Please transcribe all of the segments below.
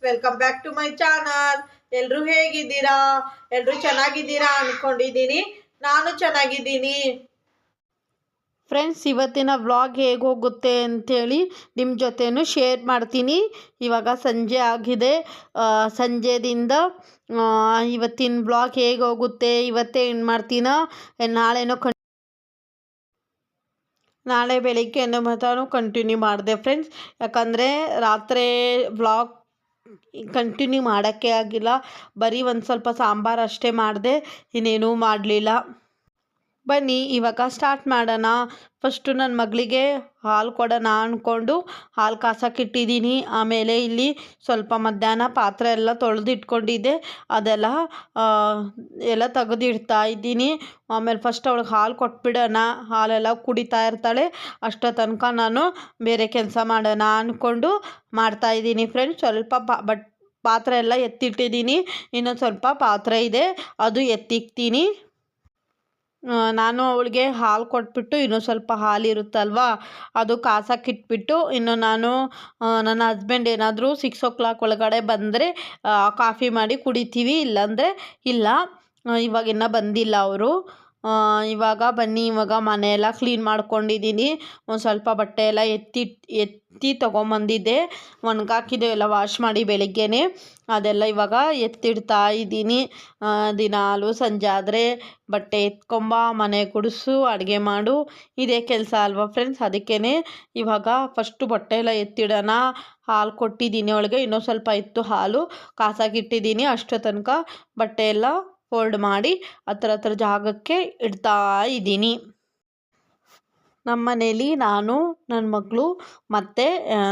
Welcome back to my channel. ಎಲ್ಲರೂ ಹೇಗಿದ್ದೀರಾ? ಎಲ್ಲರೂ ಚೆನ್ನಾಗಿದ್ದೀರಾ ಅನ್ಕೊಂಡಿದ್ದೀನಿ. ನಾನು ಚೆನ್ನಾಗಿದ್ದೀನಿ ಫ್ರೆಂಡ್ಸ್. ಇವತ್ತಿನ ವ್ಲಾಗ್ ಹೇಗೆ ಹೋಗುತ್ತೆ ಅಂಥೇಳಿ ನಿಮ್ಮ ಜೊತೆನೂ ಶೇರ್ ಮಾಡ್ತೀನಿ. ಇವಾಗ ಸಂಜೆ ಆಗಿದೆ. ಸಂಜೆದಿಂದ ಇವತ್ತಿನ ವ್ಲಾಗ್ ಹೇಗೆ ಹೋಗುತ್ತೆ, ಇವತ್ತೇ ಏನು ಮಾಡ್ತೀನೋ ನಾಳೆ ಬೆಳಿಗ್ಗೆ ಏನೋ ಮಾತಾನು ಕಂಟಿನ್ಯೂ ಮಾಡಿದೆ ಫ್ರೆಂಡ್ಸ್. ಯಾಕಂದರೆ ರಾತ್ರಿ ವ್ಲಾಗ್ ಕಂಟಿನ್ಯೂ ಮಾಡೋಕ್ಕೆ ಆಗಿಲ್ಲ. ಬರೀ ಒಂದು ಸ್ವಲ್ಪ ಸಾಂಬಾರು ಅಷ್ಟೇ ಮಾಡಿದೆ, ಇನ್ನೇನೂ ಮಾಡಲಿಲ್ಲ. ಬನ್ನಿ ಇವಾಗ ಸ್ಟಾರ್ಟ್ ಮಾಡೋಣ. ಫಸ್ಟು ನನ್ನ ಮಗಳಿಗೆ ಹಾಲು ಕೊಡೋಣ ಅಂದ್ಕೊಂಡು ಹಾಲು ಕಾಸೋಕ್ಕಿಟ್ಟಿದ್ದೀನಿ. ಆಮೇಲೆ ಇಲ್ಲಿ ಸ್ವಲ್ಪ ಮಧ್ಯಾಹ್ನ ಪಾತ್ರೆ ಎಲ್ಲ ತೊಳೆದು ಇಟ್ಕೊಂಡಿದ್ದೆ, ಅದೆಲ್ಲ ಎಲ್ಲ ತೆಗೆದಿಡ್ತಾ ಇದ್ದೀನಿ. ಆಮೇಲೆ ಫಸ್ಟ್ ಅವಳಿಗೆ ಹಾಲು ಕೊಟ್ಬಿಡೋಣ, ಹಾಲೆಲ್ಲ ಕುಡಿತಾ ಇರ್ತಾಳೆ. ಅಷ್ಟೋ ತನಕ ನಾನು ಬೇರೆ ಕೆಲಸ ಮಾಡೋಣ ಅಂದ್ಕೊಂಡು ಮಾಡ್ತಾಯಿದ್ದೀನಿ ಫ್ರೆಂಡ್ಸ್. ಸ್ವಲ್ಪ ಪಾತ್ರೆ ಎಲ್ಲ ಎತ್ತಿಟ್ಟಿದ್ದೀನಿ. ಇನ್ನೊಂದು ಸ್ವಲ್ಪ ಪಾತ್ರೆ ಇದೆ, ಅದು ಎತ್ತಿಕ್ತೀನಿ. ನಾನು ಅವಳಿಗೆ ಹಾಲು ಕೊಟ್ಬಿಟ್ಟು ಇನ್ನೂ ಸ್ವಲ್ಪ ಹಾಲು ಇರುತ್ತಲ್ವ, ಅದು ಕಾಸಕ್ಕಿಟ್ಬಿಟ್ಟು ಇನ್ನು ನಾನು ನನ್ನ ಹಸ್ಬೆಂಡ್ ಏನಾದರೂ 6 o'clock ಒಳಗಡೆ ಬಂದರೆ ಕಾಫಿ ಮಾಡಿ ಕುಡಿತೀವಿ, ಇಲ್ಲಾಂದರೆ ಇಲ್ಲ. ಇವಾಗ ಇನ್ನೂ ಬಂದಿಲ್ಲ ಅವರು. ಇವಾಗ ಬನ್ನಿ, ಇವಾಗ ಮನೆಯೆಲ್ಲ ಕ್ಲೀನ್ ಮಾಡ್ಕೊಂಡಿದ್ದೀನಿ. ಒಂದು ಸ್ವಲ್ಪ ಬಟ್ಟೆ ಎಲ್ಲ ಎತ್ತಿ ತೊಗೊಂಬಂದಿದ್ದೆ, ಒಣಗಾಕಿದ್ದು ಎಲ್ಲ ವಾಶ್ ಮಾಡಿ ಬೆಳಿಗ್ಗೆನೇ. ಅದೆಲ್ಲ ಇವಾಗ ಎತ್ತಿಡ್ತಾ ಇದ್ದೀನಿ. ದಿನಾಲು ಸಂಜೆ ಆದರೆ ಬಟ್ಟೆ ಎತ್ಕೊಂಬ, ಮನೆ ಗುಡಿಸು, ಅಡುಗೆ ಮಾಡು, ಇದೇ ಕೆಲಸ ಅಲ್ವಾ ಫ್ರೆಂಡ್ಸ್. ಅದಕ್ಕೇ ಇವಾಗ ಫಸ್ಟು ಬಟ್ಟೆ ಎಲ್ಲ ಎತ್ತಿಡೋಣ. ಹಾಲು ಕೊಟ್ಟಿದ್ದೀನಿ ಅವಳಿಗೆ, ಇನ್ನೂ ಸ್ವಲ್ಪ ಇತ್ತು ಹಾಲು ಕಾಸಾಗಿಟ್ಟಿದ್ದೀನಿ. ಅಷ್ಟೋ ತನಕ ಬಟ್ಟೆ ಎಲ್ಲ ಫೋಲ್ಡ್ ಮಾಡಿ ಹತ್ರ ಜಾಗಕ್ಕೆ ಇಡ್ತಾ ಇದ್ದೀನಿ. ನಮ್ಮ ಮನೇಲಿ ನಾನು, ನನ್ನ ಮಗಳು ಮತ್ತು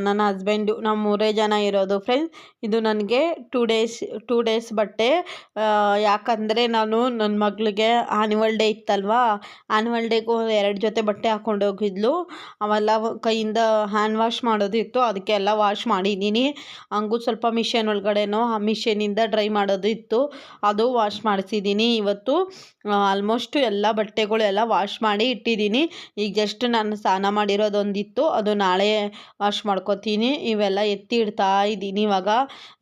ನನ್ನ ಹಸ್ಬೆಂಡು, ನಾವು 3 ಜನ ಇರೋದು ಫ್ರೆಂಡ್ಸ್. ಇದು ನನಗೆ 2 ಡೇಸ್ ಬಟ್ಟೆ. ಯಾಕಂದರೆ ನಾನು ನನ್ನ ಮಗಳಿಗೆ ಆ್ಯನ್ಯುವಲ್ ಡೇ ಇತ್ತಲ್ವ, ಆ್ಯನ್ಯುವಲ್ ಡೇಗೂ 2 ಜೊತೆ ಬಟ್ಟೆ ಹಾಕ್ಕೊಂಡು ಹೋಗಿದ್ಲು. ಅವೆಲ್ಲ ಕೈಯಿಂದ ಹ್ಯಾಂಡ್ ವಾಶ್ ಮಾಡೋದಿತ್ತು, ಅದಕ್ಕೆಲ್ಲ ವಾಶ್ ಮಾಡಿದ್ದೀನಿ. ಹಂಗೂ ಸ್ವಲ್ಪ ಮಿಷನ್ ಒಳಗಡೆನೋ ಆ ಮಿಷನಿಂದ ಡ್ರೈ ಮಾಡೋದು ಇತ್ತು, ಅದು ವಾಶ್ ಮಾಡಿಸಿದ್ದೀನಿ. ಇವತ್ತು ಆಲ್ಮೋಸ್ಟ್ ಎಲ್ಲ ಬಟ್ಟೆಗಳು ಎಲ್ಲ ವಾಶ್ ಮಾಡಿ ಇಟ್ಟಿದ್ದೀನಿ. ಈಗ ಜಸ್ಟ್ ನಾನು ಸ್ನಾನ ಮಾಡಿರೋದೊಂದಿತ್ತು, ಅದು ನಾಳೆ ವಾಶ್ ಮಾಡ್ಕೊತೀನಿ. ಇವೆಲ್ಲ ಎತ್ತಿ ಇಡ್ತಾ ಇದ್ದೀನಿ.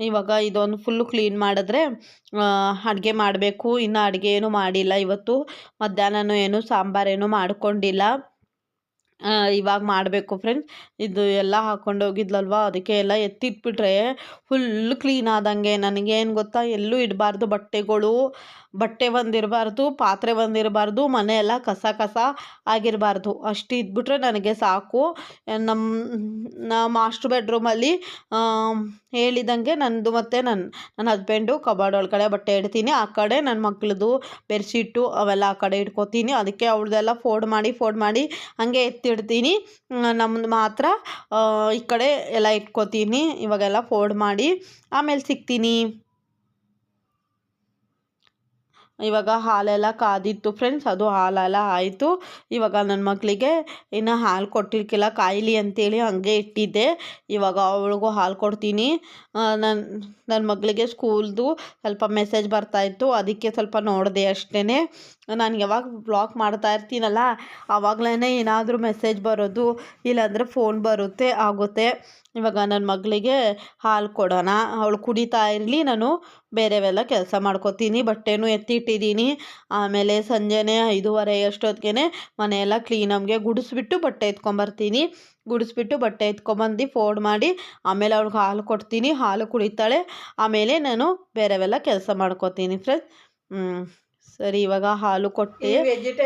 ಇವಾಗ ಇದೊಂದು ಫುಲ್ಲು ಕ್ಲೀನ್ ಮಾಡಿದ್ರೆ ಅಡುಗೆ ಮಾಡಬೇಕು. ಇನ್ನು ಅಡುಗೆ ಏನೂ ಮಾಡಿಲ್ಲ ಇವತ್ತು. ಮಧ್ಯಾಹ್ನನೂ ಏನು ಸಾಂಬಾರೇನು ಮಾಡ್ಕೊಂಡಿಲ್ಲ, ಇವಾಗ ಮಾಡಬೇಕು ಫ್ರೆಂಡ್ಸ್. ಇದು ಎಲ್ಲ ಹಾಕ್ಕೊಂಡು ಹೋಗಿದ್ಲಲ್ವ, ಅದಕ್ಕೆ ಎಲ್ಲ ಎತ್ತಿಟ್ಬಿಟ್ರೆ ಫುಲ್ಲು ಕ್ಲೀನ್ ಆದಂಗೆ. ನನಗೇನು ಗೊತ್ತಾ, ಎಲ್ಲೂ ಇಡಬಾರ್ದು ಬಟ್ಟೆಗಳು. ಬಟ್ಟೆ ಒಂದಿರಬಾರ್ದು, ಪಾತ್ರೆ ಒಂದಿರಬಾರ್ದು, ಮನೆ ಎಲ್ಲ ಕಸ ಆಗಿರಬಾರ್ದು. ಅಷ್ಟು ಇದ್ಬಿಟ್ರೆ ನನಗೆ ಸಾಕು. ನಮ್ಮ ಮಾಸ್ಟರ್ ಬೆಡ್ರೂಮಲ್ಲಿ ಹೇಳಿದಂಗೆ ನಂದು ಮತ್ತು ನನ್ನ ಹಸ್ಬೆಂಡು ಕಬೋರ್ಡ್ ಒಳಗಡೆ ಬಟ್ಟೆ ಇಡ್ತೀನಿ. ಆ ಕಡೆ ನನ್ನ ಮಗಳದು ಬೆಡ್ಶೀಟು ಅವೆಲ್ಲ ಆ ಕಡೆ ಇಟ್ಕೊತೀನಿ. ಅದಕ್ಕೆ ಅವಳದೆಲ್ಲ ಫೋಲ್ಡ್ ಮಾಡಿ ಹಾಗೆ ಎತ್ತಿಡ್ತೀನಿ. ನಮ್ಮದು ಮಾತ್ರ ಈ ಕಡೆ ಎಲ್ಲ ಇಟ್ಕೊತೀನಿ. ಇವಾಗೆಲ್ಲ ಫೋಲ್ಡ್ ಮಾಡಿ ಆಮೇಲೆ ಸಿಗ್ತೀನಿ. ಇವಾಗ ಹಾಲೆಲ್ಲ ಕಾದಿತ್ತು ಫ್ರೆಂಡ್ಸ್, ಅದು ಹಾಲೆಲ್ಲ ಆಯಿತು. ಇವಾಗ ನನ್ನ ಮಗಳಿಗೆ ಇನ್ನು ಹಾಲು ಕೊಟ್ಟಿರ್ಕಿಲ್ಲ, ಕಾಯಿಲಿ ಅಂತೇಳಿ ಹಾಗೆ ಇಟ್ಟಿದ್ದೆ. ಇವಾಗ ಅವಳಿಗೂ ಹಾಲು ಕೊಡ್ತೀನಿ. ನನ್ನ ಮಗಳಿಗೆ ಸ್ಕೂಲ್ದು ಸ್ವಲ್ಪ ಮೆಸೇಜ್ ಬರ್ತಾಯಿತ್ತು, ಅದಕ್ಕೆ ಸ್ವಲ್ಪ ನೋಡಿದೆ ಅಷ್ಟೇ. ನಾನು ಯಾವಾಗ ವ್ಲಾಗ್ ಮಾಡ್ತಾ ಇರ್ತೀನಲ್ಲ, ಆವಾಗಲೇ ಏನಾದರೂ ಮೆಸೇಜ್ ಬರೋದು, ಇಲ್ಲಾಂದರೆ ಫೋನ್ ಆಗುತ್ತೆ. ಇವಾಗ ನನ್ನ ಮಗಳಿಗೆ ಹಾಲು ಕೊಡೋಣ, ಅವಳು ಕುಡಿತಾ ಇರಲಿ, ನಾನು ಬೇರೆವೆಲ್ಲ ಕೆಲಸ ಮಾಡ್ಕೊತೀನಿ. ಬಟ್ಟೆನೂ ಎತ್ತಿಟ್ಟಿದ್ದೀನಿ. ಆಮೇಲೆ ಸಂಜೆನೇ 5:30 ಅಷ್ಟೊತ್ತಿಗೆ ಮನೆಯೆಲ್ಲ ಕ್ಲೀನಾಗೆ ಗುಡಿಸ್ಬಿಟ್ಟು ಬಟ್ಟೆ ಎತ್ಕೊಂಬರ್ತೀನಿ. ಗುಡಿಸ್ಬಿಟ್ಟು ಬಟ್ಟೆ ಎತ್ಕೊಂಬಂದು ಫೋಲ್ಡ್ ಮಾಡಿ ಆಮೇಲೆ ಅವ್ಳಿಗೆ ಹಾಲು ಕೊಡ್ತೀನಿ. ಹಾಲು ಕುಡಿತಾಳೆ, ಆಮೇಲೆ ನಾನು ಬೇರೆವೆಲ್ಲ ಕೆಲಸ ಮಾಡ್ಕೊತೀನಿ ಫ್ರೆಂಡ್ಸ್. ಸರಿ, ಇವಾಗ ಹಾಲು ಕೊಟ್ಟು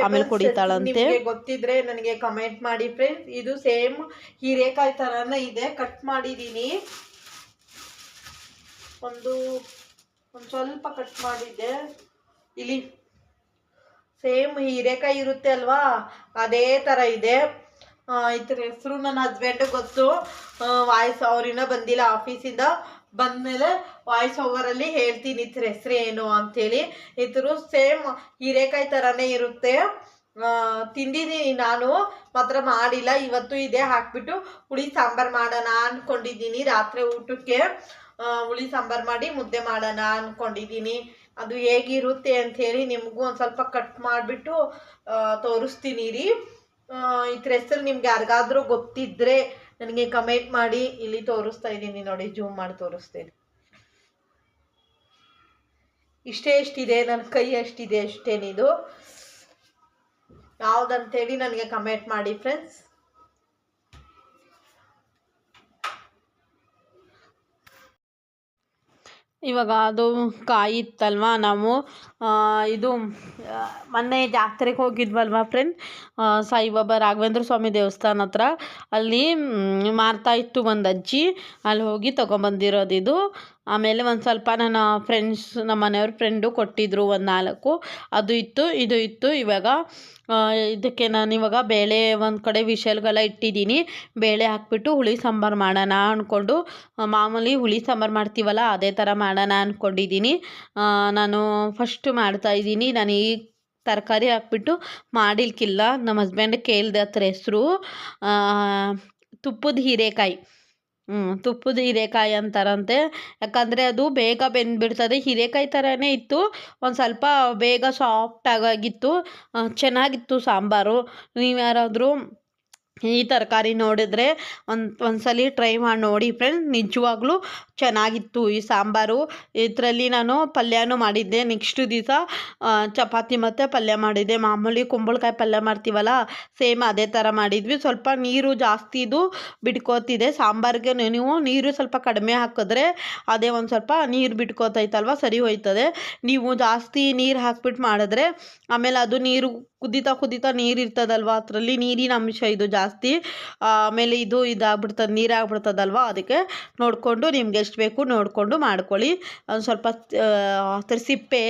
ಆಮೇಲೆ ಕುಡಿತಾಳಂತೆ. ಗೊತ್ತಿದ್ರೆ ನನಗೆ ಕಮೆಂಟ್ ಮಾಡಿ ಫ್ರೆಂಡ್ಸ್. ಇದು ಸೇಮ್ ಹೀರೆಕಾಯಿ ಥರನೇ ಇದೆ, ಕಟ್ ಮಾಡಿದ್ದೀನಿ. ಒಂದು ಸ್ವಲ್ಪ ಕಟ್ ಮಾಡಿದ್ದೆ. ಇಲ್ಲಿ ಸೇಮ್ ಹೀರೆಕಾಯಿ ಇರುತ್ತೆ ಅಲ್ವಾ, ಅದೇ ಥರ ಇದೆ. ಇದ್ರ ಹೆಸರು ನನ್ನ ಹಸ್ಬೆಂಡ್ ಗೊತ್ತು. ವಾಯ್ಸ್ ಅವ್ರಿನ್ನ ಬಂದಿಲ್ಲ ಆಫೀಸಿಂದ, ಬಂದಮೇಲೆ ವಾಯ್ಸ್ ಓವರಲ್ಲಿ ಹೇಳ್ತೀನಿ ಇದ್ರ ಹೆಸರು ಏನು ಅಂಥೇಳಿ. ಇದ್ರ ಸೇಮ್ ಹೀರೆಕಾಯಿ ಥರನೇ ಇರುತ್ತೆ. ತಿಂದಿದ್ದೀನಿ ನಾನು, ಮಾತ್ರ ಮಾಡಿಲ್ಲ. ಇವತ್ತು ಇದೇ ಹಾಕ್ಬಿಟ್ಟು ಹುಳಿ ಸಾಂಬಾರು ಮಾಡೋಣ ಅಂದ್ಕೊಂಡಿದ್ದೀನಿ. ರಾತ್ರಿ ಊಟಕ್ಕೆ ಹುಳಿ ಸಾಂಬಾರು ಮಾಡಿ ಮುದ್ದೆ ಮಾಡೋಣ ಅಂದ್ಕೊಂಡಿದ್ದೀನಿ. ಅದು ಹೇಗಿರುತ್ತೆ ಅಂಥೇಳಿ ನಿಮಗೂ ಒಂದು ಸ್ವಲ್ಪ ಕಟ್ ಮಾಡಿಬಿಟ್ಟು ತೋರಿಸ್ತೀನಿ ರೀ. ಇದ್ರ ಹೆಸರು ನಿಮ್ಗೆ ಯಾರಿಗಾದ್ರೂ ಗೊತ್ತಿದ್ದರೆ ನನಗೆ ಕಮೆಂಟ್ ಮಾಡಿ. ಇಲ್ಲಿ ತೋರಿಸ್ತಾ ಇದ್ದೀನಿ ನೋಡಿ, ಜೂಮ್ ಮಾಡಿ ತೋರಿಸ್ತೀನಿ. ಇಷ್ಟೇ ಎಷ್ಟಿದೆ, ನನ್ನ ಕೈ ಅಷ್ಟಿದೆ ಅಷ್ಟೇನಿದು. ಯಾವುದಂತೇಳಿ ನನಗೆ ಕಮೆಂಟ್ ಮಾಡಿ ಫ್ರೆಂಡ್ಸ್. ಇವಾಗ ಅದು ಕಾಯಿ ಇತ್ತಲ್ವ, ನಾವು ಇದು ಮೊನ್ನೆ ಜಾತ್ರೆಗೆ ಹೋಗಿದ್ವಲ್ವ ಫ್ರೆಂಡ್, ಸಾಯಿಬಾಬಾ ರಾಘವೇಂದ್ರ ಸ್ವಾಮಿ ದೇವಸ್ಥಾನ ಹತ್ರ. ಅಲ್ಲಿ ಮಾರ್ತಾಯಿತ್ತು ಒಂದು ಅಜ್ಜಿ, ಅಲ್ಲಿ ಹೋಗಿ ತೊಗೊಂಬಂದಿರೋದು ಇದು. ಆಮೇಲೆ ಒಂದು ಸ್ವಲ್ಪ ನನ್ನ ಫ್ರೆಂಡ್ಸ್, ನಮ್ಮ ಮನೆಯವ್ರ ಫ್ರೆಂಡು ಕೊಟ್ಟಿದ್ದರು ಒಂದು 4. ಅದು ಇತ್ತು, ಇದು ಇತ್ತು. ಇವಾಗ ಇದಕ್ಕೆ ನಾನಿವಾಗ ಬೇಳೆ ಒಂದು ಕಡೆ ವಿಷಲ್ಗೆಲ್ಲ ಇಟ್ಟಿದ್ದೀನಿ. ಬೇಳೆ ಹಾಕ್ಬಿಟ್ಟು ಹುಳಿ ಸಾಂಬಾರು ಮಾಡೋಣ ಅಂದ್ಕೊಂಡು, ಮಾಮೂಲಿ ಹುಳಿ ಸಾಂಬಾರು ಮಾಡ್ತೀವಲ್ಲ ಅದೇ ಥರ ಮಾಡೋಣ ಅಂದ್ಕೊಂಡಿದ್ದೀನಿ. ನಾನು ಫಸ್ಟು ಮಾಡ್ತಾಯಿದ್ದೀನಿ. ನಾನು ಈ ತರಕಾರಿ ಹಾಕ್ಬಿಟ್ಟು ಮಾಡಿಲ್ಕಿಲ್ಲ. ನಮ್ಮ ಹಸ್ಬೆಂಡ್ ಕೇಳಿದೆ ಹತ್ರ ಹೆಸರು, ತುಪ್ಪದ ಹೀರೆಕಾಯಿ. ತುಪ್ಪದ ಹೀರೆಕಾಯಿ ಅಂತಾರಂತೆ. ಯಾಕಂದರೆ ಅದು ಬೇಗ ಬೆಂದ್ಬಿಡ್ತದೆ. ಹೀರೆಕಾಯಿ ಥರನೇ ಇತ್ತು, ಒಂದು ಸ್ವಲ್ಪ ಬೇಗ ಸಾಫ್ಟಾಗಿತ್ತು. ಚೆನ್ನಾಗಿತ್ತು ಸಾಂಬಾರು. ನೀವು ಯಾರಾದರೂ ಈ ತರಕಾರಿ ನೋಡಿದ್ರೆ ಒಂದ್ಸಲಿ ಟ್ರೈ ಮಾಡಿ ನೋಡಿ ಫ್ರೆಂಡ್. ನಿಜವಾಗ್ಲೂ ಚೆನ್ನಾಗಿತ್ತು ಈ ಸಾಂಬಾರು. ಇದರಲ್ಲಿ ನಾನು ಪಲ್ಯನೂ ಮಾಡಿದ್ದೆ. ನೆಕ್ಸ್ಟ್ ದಿವಸ ಚಪಾತಿ ಮತ್ತು ಪಲ್ಯ ಮಾಡಿದ್ದೆ. ಮಾಮೂಲಿ ಕುಂಬಳಕಾಯಿ ಪಲ್ಯ ಮಾಡ್ತೀವಲ್ಲ, ಸೇಮ್ ಅದೇ ಥರ ಮಾಡಿದ್ವಿ. ಸ್ವಲ್ಪ ನೀರು ಜಾಸ್ತಿ ಇದು ಬಿಟ್ಕೋತಿದೆ ಸಾಂಬಾರಿಗೆ. ನೀವು ನೀರು ಸ್ವಲ್ಪ ಕಡಿಮೆ ಹಾಕಿದ್ರೆ ಅದೇ ಒಂದು ಸ್ವಲ್ಪ ನೀರು ಬಿಟ್ಕೋತೈತಲ್ವ, ಸರಿ ಹೋಯ್ತದೆ. ನೀವು ಜಾಸ್ತಿ ನೀರು ಹಾಕ್ಬಿಟ್ಟು ಮಾಡಿದ್ರೆ ಆಮೇಲೆ ಅದು ನೀರು ಕುದೀತಾ ನೀರು ಇರ್ತದಲ್ವ, ಅದರಲ್ಲಿ ನೀರಿನ ಅಂಶ ಇದು ಜಾಸ್ತಿ. ಆಮೇಲೆ ಇದು ಇದಾಗ್ಬಿಡ್ತದೆ, ನೀರಾಗ್ಬಿಡ್ತದಲ್ವ. ಅದಕ್ಕೆ ನೋಡಿಕೊಂಡು ನಿಮ್ಗೆ ಎಷ್ಟು ಬೇಕು ನೋಡಿಕೊಂಡು ಮಾಡ್ಕೊಳ್ಳಿ. ಸ್ವಲ್ಪ ಅದ್ರ ಸಿಪ್ಪೆ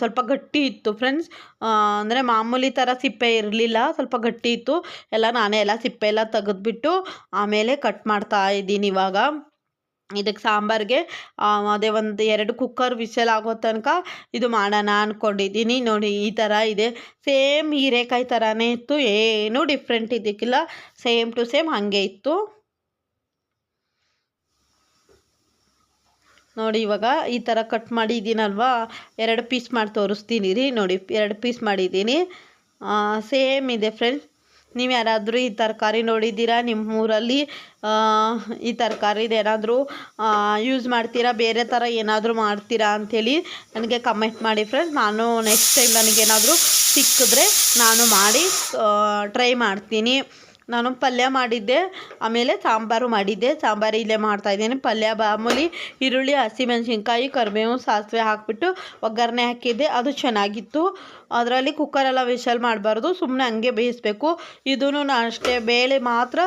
ಸ್ವಲ್ಪ ಗಟ್ಟಿ ಇತ್ತು ಫ್ರೆಂಡ್ಸ್. ಅಂದರೆ ಮಾಮೂಲಿ ಥರ ಸಿಪ್ಪೆ ಇರಲಿಲ್ಲ, ಸ್ವಲ್ಪ ಗಟ್ಟಿ ಇತ್ತು. ನಾನೇ ಎಲ್ಲ ಸಿಪ್ಪೆ ಎಲ್ಲ ತೆಗೆದ್ಬಿಟ್ಟು ಆಮೇಲೆ ಕಟ್ ಮಾಡ್ತಾ ಇದ್ದೀನಿ ಇವಾಗ. ಇದಕ್ಕೆ ಸಾಂಬಾರಿಗೆ ಅದೇ ಒಂದು 2 ಕುಕ್ಕರ್ ವಿಷಲ್ ಆಗೋ ತನಕ ಇದು ಮಾಡೋಣ ಅಂದ್ಕೊಂಡಿದ್ದೀನಿ. ನೋಡಿ ಈ ಥರ ಇದೆ. ಸೇಮ್ ಹೀರೆಕಾಯಿ ಥರನೇ ಇತ್ತು, ಏನೂ ಡಿಫ್ರೆಂಟ್ ಇದಕ್ಕಿಲ್ಲ. ಸೇಮ್ ಟು ಸೇಮ್ ಹಾಗೆ ಇತ್ತು. ನೋಡಿ ಇವಾಗ ಈ ಥರ ಕಟ್ ಮಾಡಿದ್ದೀನಲ್ವ, 2 ಪೀಸ್ ಮಾಡಿ ತೋರಿಸ್ತೀನಿ ರೀ. ನೋಡಿ 2 ಪೀಸ್ ಮಾಡಿದ್ದೀನಿ. ಸೇಮ್ ಇದೆ ಫ್ರೆಂಡ್ಸ್. ನೀವು ಯಾರಾದರೂ ಈ ತರಕಾರಿ ನೋಡಿದ್ದೀರಾ, ನಿಮ್ಮ ಊರಲ್ಲಿ ಈ ತರಕಾರಿದು ಏನಾದರೂ ಯೂಸ್ ಮಾಡ್ತೀರಾ, ಬೇರೆ ಥರ ಏನಾದರೂ ಮಾಡ್ತೀರಾ ಅಂಥೇಳಿ ನನಗೆ ಕಮೆಂಟ್ ಮಾಡಿ ಫ್ರೆಂಡ್ಸ್. ನಾನು ನೆಕ್ಸ್ಟ್ ಟೈಮ್ ನನಗೇನಾದರೂ ಸಿಕ್ಕಿದ್ರೆ ನಾನು ಮಾಡಿ ಟ್ರೈ ಮಾಡ್ತೀನಿ. ನಾನು ಪಲ್ಯ ಮಾಡಿದ್ದೆ, ಆಮೇಲೆ ಸಾಂಬಾರು ಮಾಡಿದ್ದೆ. ಸಾಂಬಾರು ಇಲ್ಲೇ ಮಾಡ್ತಾಯಿದ್ದೀನಿ. ಪಲ್ಯ ಮಾಮೂಲಿ ಈರುಳ್ಳಿ, ಹಸಿಮೆಣಸಿನ್ಕಾಯಿ, ಕರಿಬೇವು, ಸಾಸಿವೆ ಹಾಕಿಬಿಟ್ಟು ಒಗ್ಗರಣೆ ಹಾಕಿದ್ದೆ. ಅದು ಚೆನ್ನಾಗಿತ್ತು. ಅದರಲ್ಲಿ ಕುಕ್ಕರೆಲ್ಲ ವಿಷಲ್ ಮಾಡಬಾರ್ದು, ಸುಮ್ಮನೆ ಹಂಗೆ ಬೇಯಿಸಬೇಕು. ಇದೂ ಅಷ್ಟೇ, ಬೇಳೆ ಮಾತ್ರ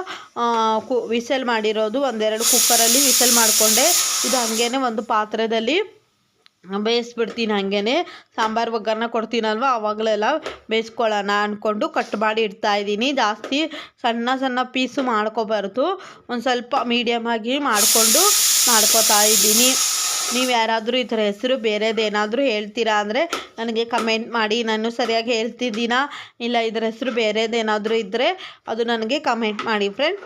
ವಿಷಲ್ ಮಾಡಿರೋದು. 1-2 ಕುಕ್ಕರಲ್ಲಿ ವಿಷಲ್ ಮಾಡಿಕೊಂಡೆ. ಇದು ಹಾಗೇ ಒಂದು ಪಾತ್ರೆಯಲ್ಲಿ ಬೇಯಿಸ್ಬಿಡ್ತೀನಿ. ಹಾಗೇ ಸಾಂಬಾರು ಒಗ್ಗರಣೆ ಕೊಡ್ತೀನಲ್ವ, ಆವಾಗಲೆಲ್ಲ ಬೇಯಿಸ್ಕೊಳ್ಳೋಣ ಅಂದ್ಕೊಂಡು ಕಟ್ ಮಾಡಿ ಇಡ್ತಾಯಿದ್ದೀನಿ. ಜಾಸ್ತಿ ಸಣ್ಣ ಪೀಸು ಮಾಡ್ಕೋಬಾರ್ದು, ಒಂದು ಸ್ವಲ್ಪ ಮೀಡಿಯಮಾಗಿ ಮಾಡ್ಕೋತಾ ಇದ್ದೀನಿ. ನೀವು ಯಾರಾದರೂ ಈ ಥರ ಹೆಸರು ಬೇರೆದೇನಾದರೂ ಹೇಳ್ತೀರಾ ಅಂದರೆ ನನಗೆ ಕಮೆಂಟ್ ಮಾಡಿ. ನಾನು ಸರಿಯಾಗಿ ಹೇಳ್ತಿದ್ದೀನಾ ಇಲ್ಲ ಇದರ ಹೆಸರು ಬೇರೆದೇನಾದರೂ ಇದ್ದರೆ ಅದು ನನಗೆ ಕಮೆಂಟ್ ಮಾಡಿ ಫ್ರೆಂಡ್.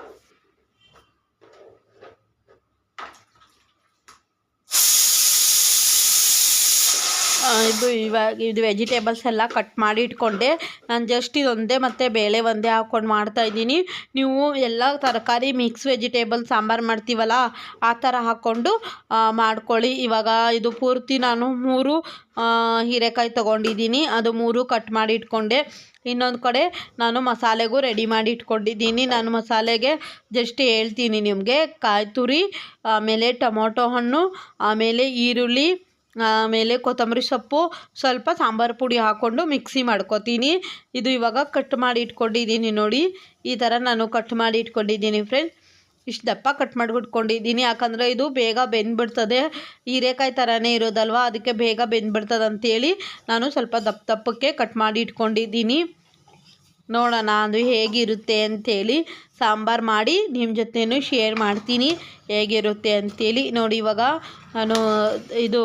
ಇದು ವೆಜಿಟೇಬಲ್ಸ್ ಎಲ್ಲ ಕಟ್ ಮಾಡಿ ಇಟ್ಕೊಂಡೆ. ನಾನು ಜಸ್ಟ್ ಇದೊಂದೇ ಮತ್ತು ಬೇಳೆ ಒಂದೇ ಹಾಕ್ಕೊಂಡು ಮಾಡ್ತಾಯಿದ್ದೀನಿ. ನೀವು ಎಲ್ಲ ತರಕಾರಿ ಮಿಕ್ಸ್ ವೆಜಿಟೇಬಲ್ ಸಾಂಬಾರು ಮಾಡ್ತೀವಲ್ಲ ಆ ಥರ ಹಾಕ್ಕೊಂಡು ಮಾಡ್ಕೊಳ್ಳಿ. ಇವಾಗ ಇದು ಪೂರ್ತಿ ನಾನು 3 ಹೀರೆಕಾಯಿ ತೊಗೊಂಡಿದ್ದೀನಿ. ಅದು 3 ಕಟ್ ಮಾಡಿ ಇಟ್ಕೊಂಡೆ. ಇನ್ನೊಂದು ಕಡೆ ನಾನು ಮಸಾಲೆಗೂ ರೆಡಿ ಮಾಡಿ ಇಟ್ಕೊಂಡಿದ್ದೀನಿ. ನಾನು ಮಸಾಲೆಗೆ ಜಸ್ಟ್ ಹೇಳ್ತೀನಿ ನಿಮಗೆ. ಕಾಯಿ ತುರಿ, ಆಮೇಲೆ ಟೊಮೊಟೊ ಹಣ್ಣು, ಆಮೇಲೆ ಈರುಳ್ಳಿ, ಆಮೇಲೆ ಕೊತ್ತಂಬರಿ ಸೊಪ್ಪು, ಸ್ವಲ್ಪ ಸಾಂಬಾರು ಪುಡಿ ಹಾಕ್ಕೊಂಡು ಮಿಕ್ಸಿ ಮಾಡ್ಕೊತೀನಿ. ಇದು ಇವಾಗ ಕಟ್ ಮಾಡಿ ಇಟ್ಕೊಂಡಿದ್ದೀನಿ. ನೋಡಿ ಈ ಥರ ನಾನು ಕಟ್ ಮಾಡಿ ಇಟ್ಕೊಂಡಿದ್ದೀನಿ ಫ್ರೆಂಡ್ಸ್. ಇಷ್ಟು ದಪ್ಪ ಕಟ್ ಮಾಡಿಬಿಟ್ಕೊಂಡಿದ್ದೀನಿ, ಯಾಕಂದರೆ ಇದು ಬೇಗ ಬೆಂದ್ಬಿಡ್ತದೆ. ಹೀರೆಕಾಯಿ ಥರನೇ ಇರೋದಲ್ವ, ಅದಕ್ಕೆ ಬೇಗ ಬೆಂದ್ಬಿಡ್ತದೆ ಅಂತೇಳಿ ನಾನು ಸ್ವಲ್ಪ ದಪ್ಪಕ್ಕೆ ಕಟ್ ಮಾಡಿ ಇಟ್ಕೊಂಡಿದ್ದೀನಿ. ನೋಡೋಣ ಅದು ಹೇಗಿರುತ್ತೆ ಅಂಥೇಳಿ. ಸಾಂಬಾರು ಮಾಡಿ ನಿಮ್ಮ ಜೊತೆನೂ ಶೇರ್ ಮಾಡ್ತೀನಿ ಹೇಗಿರುತ್ತೆ ಅಂಥೇಳಿ. ನೋಡಿ ಇವಾಗ ನಾನು ಇದು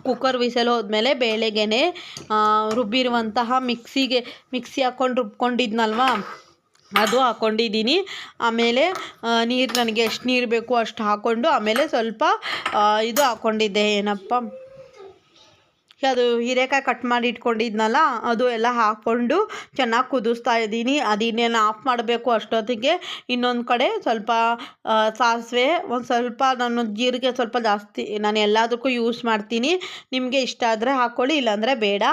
ಕುಕ್ಕರ್ ವಿಸಲ್ ಹೋದ್ಮೇಲೆ ಬೇಳೆಗೆ ರುಬ್ಬಿರುವಂತಹ ಮಿಕ್ಸಿ ಹಾಕ್ಕೊಂಡು ರುಬ್ಕೊಂಡಿದ್ನಲ್ವ ಅದು ಹಾಕ್ಕೊಂಡಿದ್ದೀನಿ. ಆಮೇಲೆ ನೀರು ನನಗೆ ಎಷ್ಟು ನೀರು ಬೇಕು ಅಷ್ಟು ಹಾಕ್ಕೊಂಡು ಆಮೇಲೆ ಸ್ವಲ್ಪ ಇದು ಹಾಕ್ಕೊಂಡಿದ್ದೆ, ಏನಪ್ಪ ಅದು ಹೀರೆಕಾಯಿ ಕಟ್ ಮಾಡಿ ಇಟ್ಕೊಂಡಿದ್ನಲ್ಲ ಅದು ಎಲ್ಲ ಹಾಕ್ಕೊಂಡು ಚೆನ್ನಾಗಿ ಕುದಿಸ್ತಾ ಇದ್ದೀನಿ. ಅದು ಇನ್ನೇನು ಆಫ್ ಮಾಡಬೇಕು ಅಷ್ಟೊತ್ತಿಗೆ ಇನ್ನೊಂದು ಕಡೆ ಸ್ವಲ್ಪ ಸಾಸಿವೆ, ಒಂದು ಸ್ವಲ್ಪ ನಾನು ಜೀರಿಗೆ ಸ್ವಲ್ಪ ಜಾಸ್ತಿ ನಾನು ಎಲ್ಲದಕ್ಕೂ ಯೂಸ್ ಮಾಡ್ತೀನಿ. ನಿಮಗೆ ಇಷ್ಟ ಆದರೆ ಹಾಕ್ಕೊಳ್ಳಿ, ಇಲ್ಲಾಂದರೆ ಬೇಡ.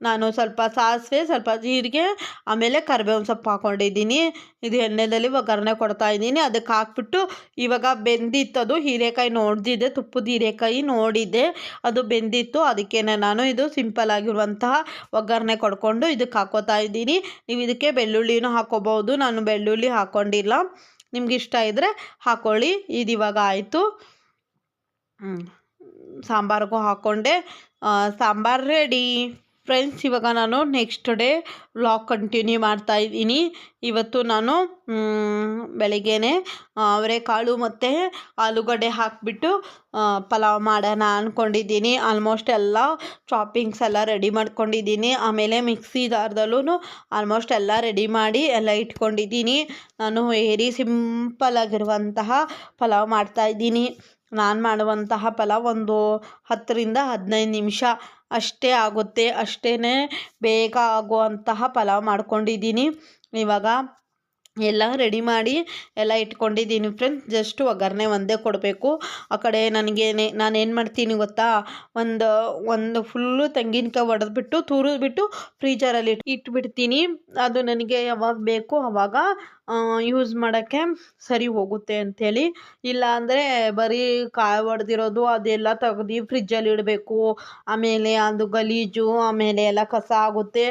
ನಾನು ಸ್ವಲ್ಪ ಸಾಸಿವೆ, ಸ್ವಲ್ಪ ಜೀರಿಗೆ, ಆಮೇಲೆ ಕರಿಬೇವಿನ ಸೊಪ್ಪು ಹಾಕ್ಕೊಂಡಿದ್ದೀನಿ. ಇದು ಎಣ್ಣೆಯಲ್ಲಿ ಒಗ್ಗರಣೆ ಕೊಡ್ತಾ ಇದ್ದೀನಿ. ಅದಕ್ಕೆ ಹಾಕ್ಬಿಟ್ಟು ಇವಾಗ ಬೆಂದಿತ್ತದು ಹೀರೆಕಾಯಿ ನೋಡ್ದಿದ್ದೆ, ತುಪ್ಪದ ಹೀರೆಕಾಯಿ ನೋಡಿದ್ದೆ ಅದು ಬೆಂದಿತ್ತು. ಅದಕ್ಕೇ ನಾನು ಇದು ಸಿಂಪಲ್ ಆಗಿರುವಂತಹ ಒಗ್ಗರಣೆ ಕೊಡ್ಕೊಂಡು ಇದಕ್ಕೆ ಹಾಕೋತಾ ಇದ್ದೀನಿ. ನೀವು ಇದಕ್ಕೆ ಬೆಳ್ಳುಳ್ಳಿನೂ ಹಾಕೋಬಹುದು, ನಾನು ಬೆಳ್ಳುಳ್ಳಿ ಹಾಕ್ಕೊಂಡಿಲ್ಲ. ನಿಮ್ಗೆ ಇಷ್ಟ ಇದ್ದರೆ ಹಾಕ್ಕೊಳ್ಳಿ. ಇದು ಇವಾಗ ಆಯಿತು. ಸಾಂಬಾರಿಗೂ ಹಾಕ್ಕೊಂಡೆ. Sambar ready friends. ಇವಾಗ ನಾನು ನೆಕ್ಸ್ಟ್ ಡೇ ವ್ಲಾಗ್ ಕಂಟಿನ್ಯೂ ಮಾಡ್ತಾ ಇದ್ದೀನಿ. ಇವತ್ತು ನಾನು ಬೆಳಿಗ್ಗೆನೇ ಅವರೆಕಾಳು ಮತ್ತು ಆಲೂಗಡ್ಡೆ ಹಾಕಿಬಿಟ್ಟು ಪಲಾವ್ ಮಾಡೋಣ ಅಂದ್ಕೊಂಡಿದ್ದೀನಿ. ಆಲ್ಮೋಸ್ಟ್ ಎಲ್ಲ ಚಾಪಿಂಗ್ಸ್ ಎಲ್ಲ ರೆಡಿ ಮಾಡ್ಕೊಂಡಿದ್ದೀನಿ. ಆಮೇಲೆ ಮಿಕ್ಸಿ ಜಾರ್ದಲ್ಲೂ ಆಲ್ಮೋಸ್ಟ್ ಎಲ್ಲ ರೆಡಿ ಮಾಡಿ ಎಲ್ಲ ಇಟ್ಕೊಂಡಿದ್ದೀನಿ. ನಾನು ವೆರಿ ಸಿಂಪಲ್ ಆಗಿರುವಂತಹ ಪಲಾವ್ ಮಾಡ್ತಾಯಿದ್ದೀನಿ. ನಾನು ಮಾಡುವಂತಹ ಪಲಾವ್ ಒಂದು 10ರಿಂದ 15 ನಿಮಿಷ ಅಷ್ಟೇ ಆಗುತ್ತೆ. ಅಷ್ಟೇ ಬೇಗ ಆಗುವಂತಹ ಪಲಾವ್ ಮಾಡ್ಕೊಂಡಿದ್ದೀನಿ. ಇವಾಗ ಎಲ್ಲ ರೆಡಿ ಮಾಡಿ ಎಲ್ಲ ಇಟ್ಕೊಂಡಿದ್ದೀನಿ ಫ್ರೆಂಡ್ಸ್. ಜಸ್ಟ್ ಒಗ್ಗರಣೆ ಒಂದೇ ಕೊಡಬೇಕು. ಆ ಕಡೆ ನಾನೇನು ಮಾಡ್ತೀನಿ ಗೊತ್ತಾ, ಒಂದು ಫುಲ್ಲು ತೆಂಗಿನಕಾಯಿ ಒಡೆದ್ಬಿಟ್ಟು ತುರಿದ್ಬಿಟ್ಟು ಫ್ರೀಜರಲ್ಲಿ ಇಟ್ಬಿಡ್ತೀನಿ. ಅದು ನನಗೆ ಯಾವಾಗ ಬೇಕು ಆವಾಗ ಯೂಸ್ ಮಾಡೋಕ್ಕೆ ಸರಿ ಹೋಗುತ್ತೆ ಅಂಥೇಳಿ. ಇಲ್ಲ ಅಂದರೆ ಬರೀ ಕಾಯಿ ಒಡೆದಿರೋದು ಅದೆಲ್ಲ ತೆಗ್ದು ಫ್ರಿಜ್ಜಲ್ಲಿ ಇಡಬೇಕು. ಆಮೇಲೆ ಅದು ಗಲೀಜು, ಆಮೇಲೆ ಎಲ್ಲ ಕಸ ಆಗುತ್ತೆ.